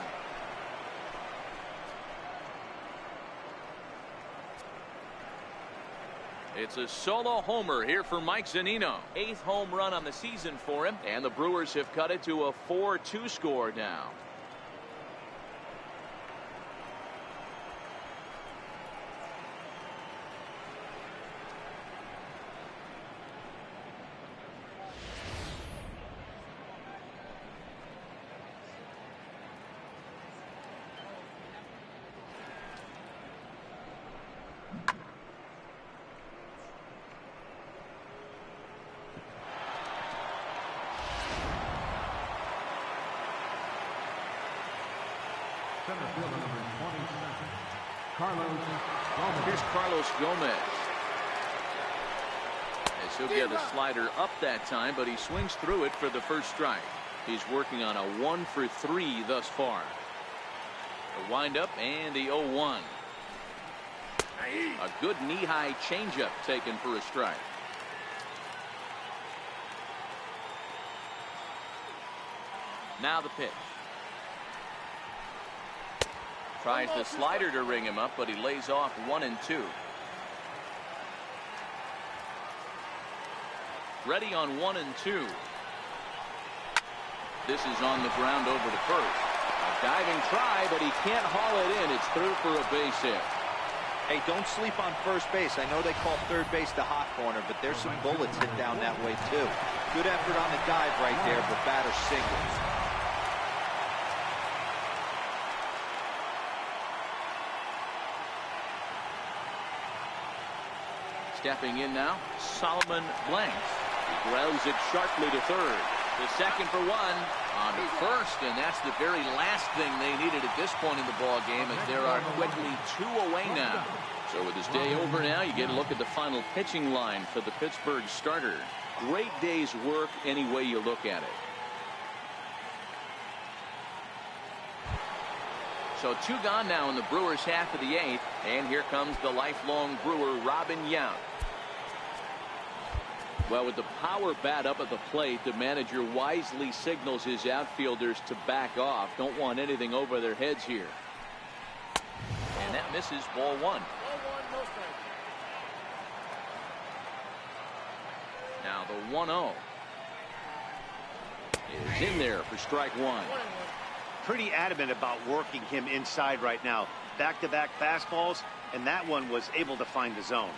It's a solo homer here for Mike Zunino. 8th home run on the season for him, and the Brewers have cut it to a 4-2 score now. Center fielder number 27, Here's Carlos Gomez. As he'll get a slider up that time, but he swings through it for the first strike. He's working on a 1-for-3 thus far. The windup and the 0-1. A good knee-high changeup taken for a strike. Now the pitch. Tries the slider to ring him up, but he lays off 1-2. Ready on 1-2. This is on the ground over to first. A diving try, but he can't haul it in. It's through for a base hit. Hey, don't sleep on first base. I know they call third base the hot corner, but there's some bullets hit down that way too. Good effort on the dive right there, but batter singles. Stepping in now, Solomon Blanks. He grounds it sharply to third. The second for 1 on to first, and that's the very last thing they needed at this point in the ball game, as there are quickly 2 away now. So with this day over now, you get a look at the final pitching line for the Pittsburgh starter. Great day's work any way you look at it. So 2 gone now in the Brewers' half of the 8th, and here comes the lifelong Brewer, Robin Yount. Well, with the power bat up at the plate, the manager wisely signals his outfielders to back off. Don't want anything over their heads here. And that misses, ball 1. Now the 1-0 is in there for strike one. Pretty adamant about working him inside right now. Back-to-back fastballs, and that one was able to find the zone.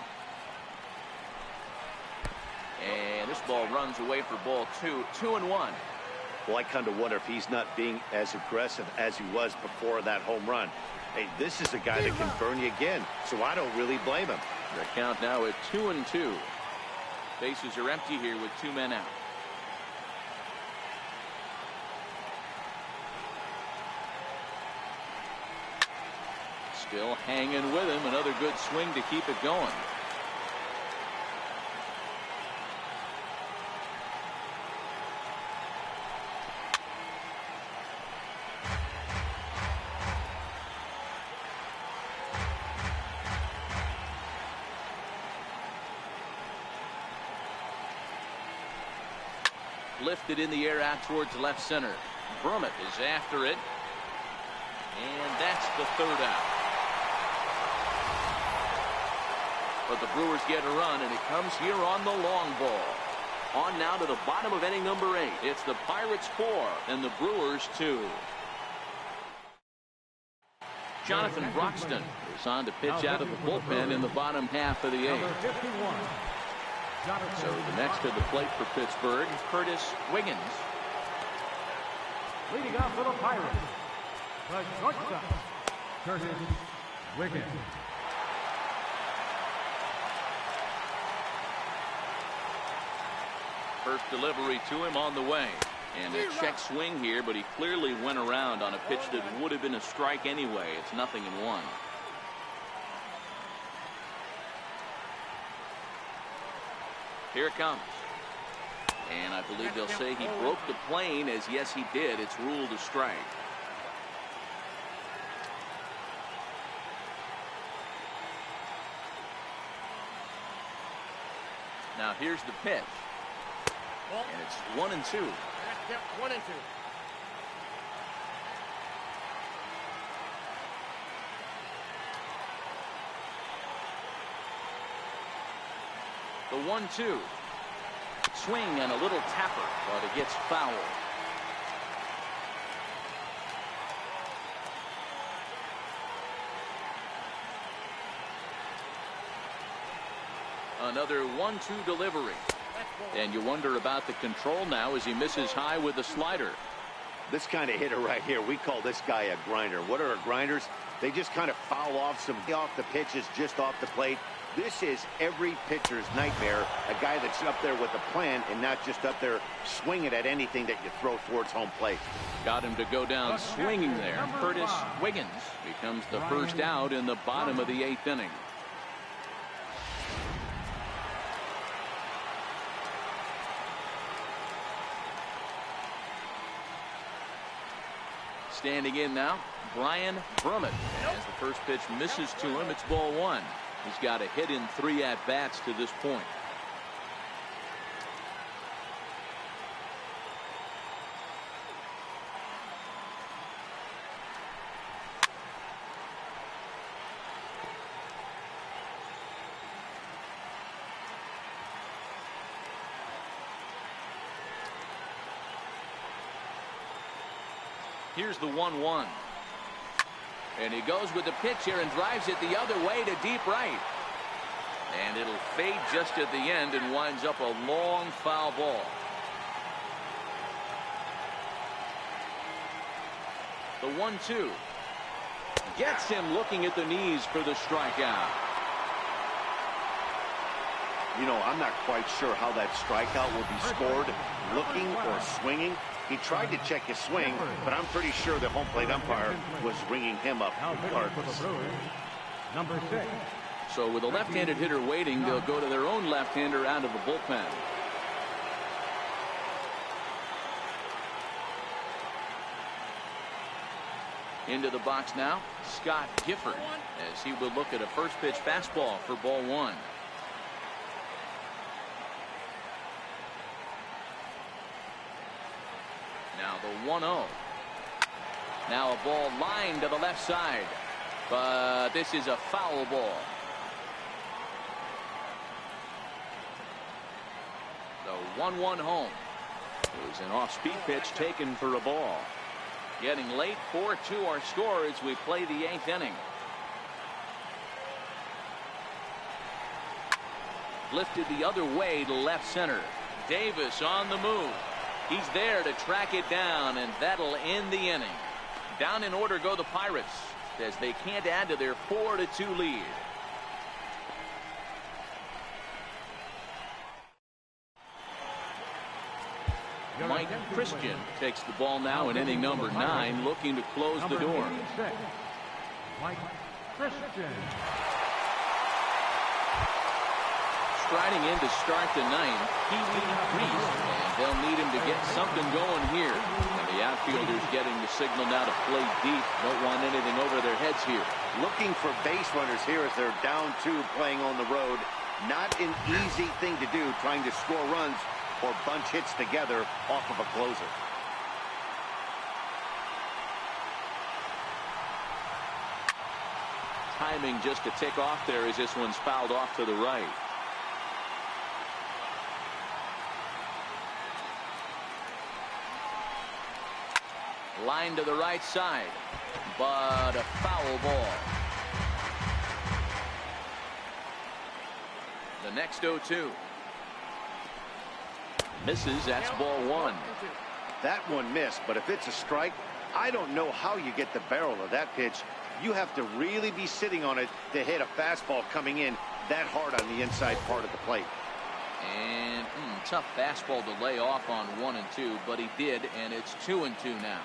And this ball runs away for ball two. 2-1. Well, I kind of wonder if he's not being as aggressive as he was before that home run. Hey, this is a guy that can burn you again, so I don't really blame him. The count now at 2-2. Bases are empty here with 2 men out. Still hanging with him. Another good swing to keep it going. Lifted in the air out towards left center. Brummett is after it. And that's the 3rd out. But the Brewers get a run, and it comes here on the long ball. On now to the bottom of inning number 8. It's the Pirates 4 and the Brewers 2. Jonathan Broxton is on to pitch out of the bullpen in the bottom half of the 8th. So the next to the plate for Pittsburgh, Curtis Wiggins. Leading off for the Pirates, the shortstop, Curtis Wiggins. First delivery to him on the way. And a check swing here, but he clearly went around on a pitch that would have been a strike anyway. It's 0-1. Here it comes. And I believe they'll say he broke the plane, as yes he did. It's ruled a strike. Now here's the pitch. And it's 1-2. 1-2. The 1-2. Swing and a little tapper, but it gets foul. Another 1-2 delivery. And you wonder about the control now as he misses high with the slider. This kind of hitter right here, we call this guy a grinder. What are grinders? They just kind of foul off the pitches just off the plate. This is every pitcher's nightmare, a guy that's up there with a plan and not just up there swinging at anything that you throw towards home plate. Got him to go down swinging there. Curtis Wiggins becomes the first out in the bottom of the 8th inning. Standing in now, Brian Brummett. As the first pitch misses to him, it's ball 1. He's got a hit in 3 at-bats to this point. Here's the 1-1. And he goes with the pitch here and drives it the other way to deep right. And it'll fade just at the end and winds up a long foul ball. The 1-2. Gets him looking at the knees for the strikeout. You know, I'm not quite sure how that strikeout will be scored, looking or swinging. He tried to check his swing, but I'm pretty sure the home plate umpire was ringing him up regardless. Number 6. So with a left-handed hitter waiting, they'll go to their own left-hander out of the bullpen. Into the box now, Scott Gifford, as he will look at a first pitch fastball for ball 1. Now the 1-0. Now a ball lined to the left side, but this is a foul ball. The 1-1 home. It was an off-speed pitch taken for a ball. Getting late, 4-2 our score as we play the 8th inning. Lifted the other way to left center. Davis on the move. He's there to track it down, and that'll end the inning. Down in order go the Pirates as they can't add to their 4-2 lead. Mike Christian takes the ball now in inning number 9, looking to close the door. Mike Christian. Striding in to start the 9th, Pee-wee Reese, and they'll need him to get something going here. And the outfielders getting the signal now to play deep. Don't want anything over their heads here. Looking for base runners here as they're down 2 playing on the road. Not an easy thing to do, trying to score runs or bunch hits together off of a closer. Timing just to tick off there as this one's fouled off to the right. Line to the right side, but a foul ball. The next 0-2. Misses, that's ball 1. That one missed, but if it's a strike, I don't know how you get the barrel of that pitch. You have to really be sitting on it to hit a fastball coming in that hard on the inside part of the plate. And tough fastball to lay off on 1 and 2, but he did, and it's 2 and 2 now.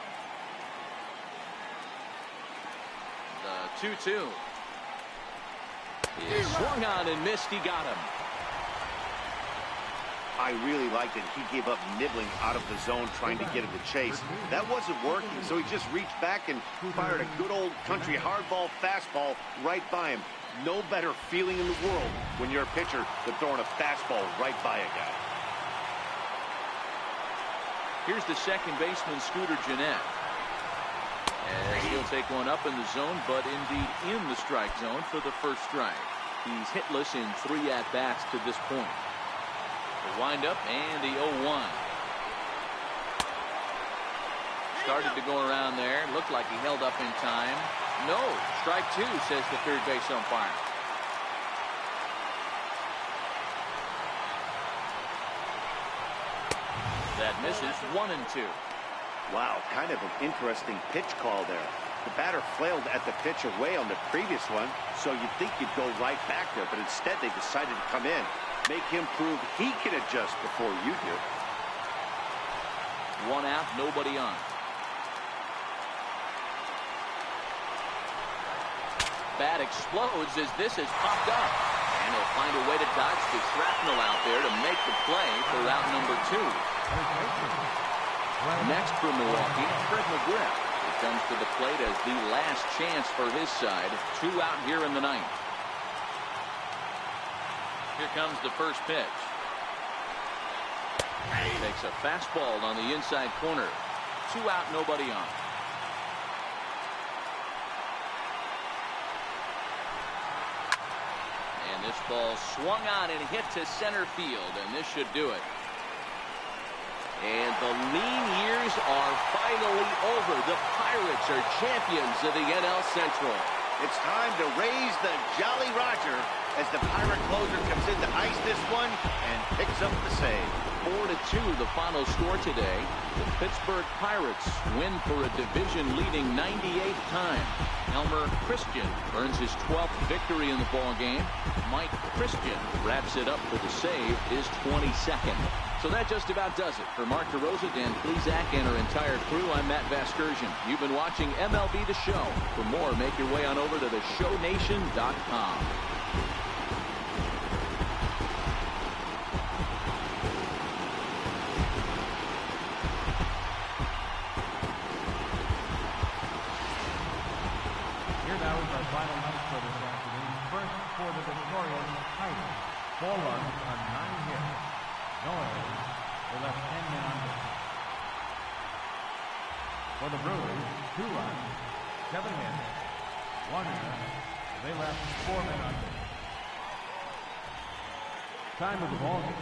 The 2-2. He swung on and missed. He got him. I really liked it. He gave up nibbling out of the zone trying to get him to chase. That wasn't working, so he just reached back and fired a good old country hardball fastball right by him. No better feeling in the world when you're a pitcher than throwing a fastball right by a guy. Here's the second baseman, Scooter Gennett. As he'll take one up in the zone, but indeed in the strike zone for the first strike. He's hitless in 3 at-bats to this point. The windup and the 0-1. Started to go around there. Looked like he held up in time. No, strike 2, says the third base umpire. That misses. 1 and 2. Wow, kind of an interesting pitch call there. The batter flailed at the pitch away on the previous one, so you'd think you'd go right back there, but instead they decided to come in. Make him prove he can adjust before you do. 1 out, nobody on. Bat explodes as this has popped up. And he'll find a way to dodge the shrapnel out there to make the play for out number 2. Next for Milwaukee, Fred McGriff. He comes to the plate as the last chance for his side. 2 out here in the 9th. Here comes the first pitch. Takes a fastball on the inside corner. 2 out, nobody on. And this ball swung on and hit to center field, and this should do it. And the lean years are finally over. The Pirates are champions of the NL Central. It's time to raise the Jolly Roger as the Pirate closer comes in to ice this one and picks up the save. 4-2 the final score today. The Pittsburgh Pirates win for a division-leading 98th time. Elmer Christian earns his 12th victory in the ballgame. Mike Christian wraps it up for the save, his 22nd. So that just about does it. For Mark DeRosa, Dan Plesac, and our entire crew, I'm Matt Vasgersian. You've been watching MLB The Show. For more, make your way on over to theshownation.com. Here now is our final night for this afternoon. First for the victorious Pirates. 4 runs on 9 hits. No errors. They left 10 men on base. For the Brewers, 2 runs, 7 hits, 1 error. They left 4 men on base. Time of the ball game,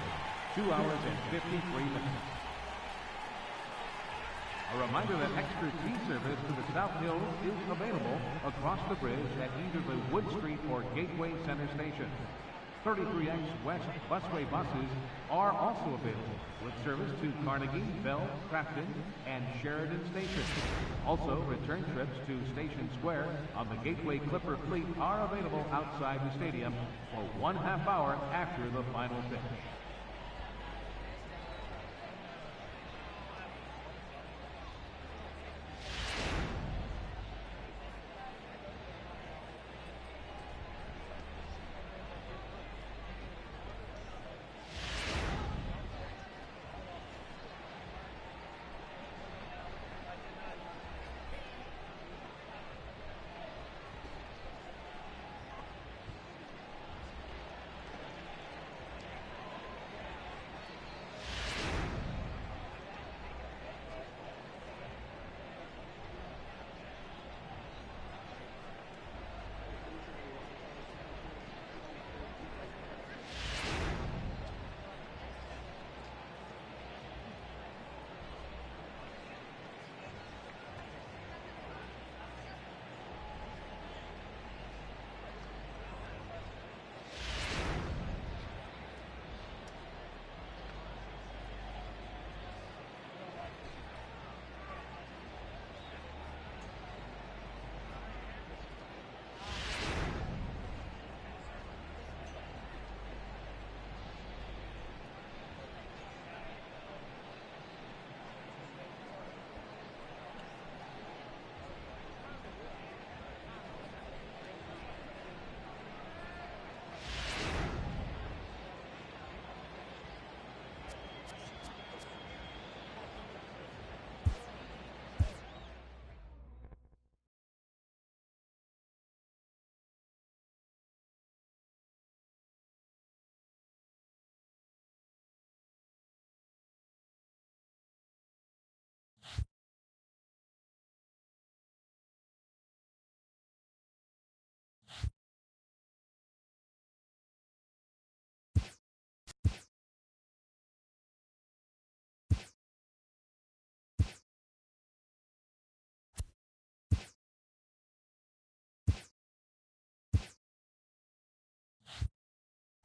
2 hours and 53 minutes. A reminder that extra T service to the South Hills is available across the bridge at either the Wood Street or Gateway Center station. 33X West busway buses are also available with service to Carnegie, Bell, Crafton, and Sheridan stations. Also, return trips to Station Square on the Gateway Clipper fleet are available outside the stadium for 1/2 hour after the final pitch.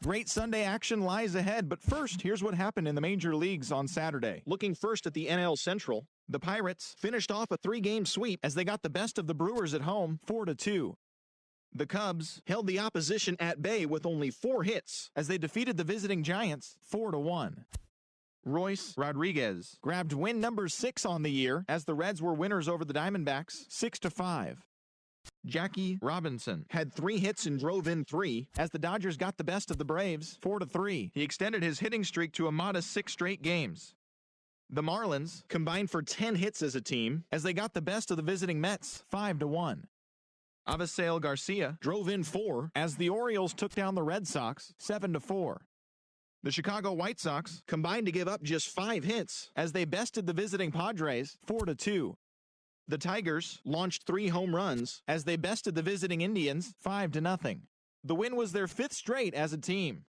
Great Sunday action lies ahead, but first, here's what happened in the major leagues on Saturday. Looking first at the NL Central, the Pirates finished off a 3-game sweep as they got the best of the Brewers at home, 4-2. The Cubs held the opposition at bay with only 4 hits as they defeated the visiting Giants, 4-1. Royce Rodriguez grabbed win number 6 on the year as the Reds were winners over the Diamondbacks, 6-5. Jackie Robinson had 3 hits and drove in 3 as the Dodgers got the best of the Braves, 4-3. He extended his hitting streak to a modest 6 straight games. The Marlins combined for 10 hits as a team as they got the best of the visiting Mets, 5-1. Avisail Garcia drove in 4 as the Orioles took down the Red Sox, 7-4. The Chicago White Sox combined to give up just 5 hits as they bested the visiting Padres, 4-2. The Tigers launched 3 home runs as they bested the visiting Indians 5-0. The win was their 5th straight as a team.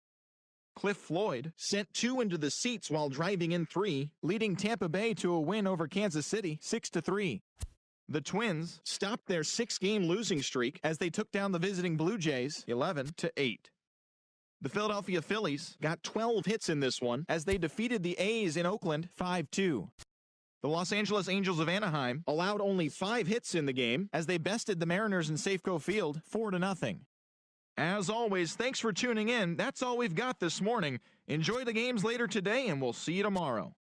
Cliff Floyd sent 2 into the seats while driving in 3, leading Tampa Bay to a win over Kansas City 6-3. The Twins stopped their 6-game losing streak as they took down the visiting Blue Jays 11-8. The Philadelphia Phillies got 12 hits in this one as they defeated the A's in Oakland 5-2. The Los Angeles Angels of Anaheim allowed only 5 hits in the game as they bested the Mariners in Safeco Field 4-0. As always, thanks for tuning in. That's all we've got this morning. Enjoy the games later today, and we'll see you tomorrow.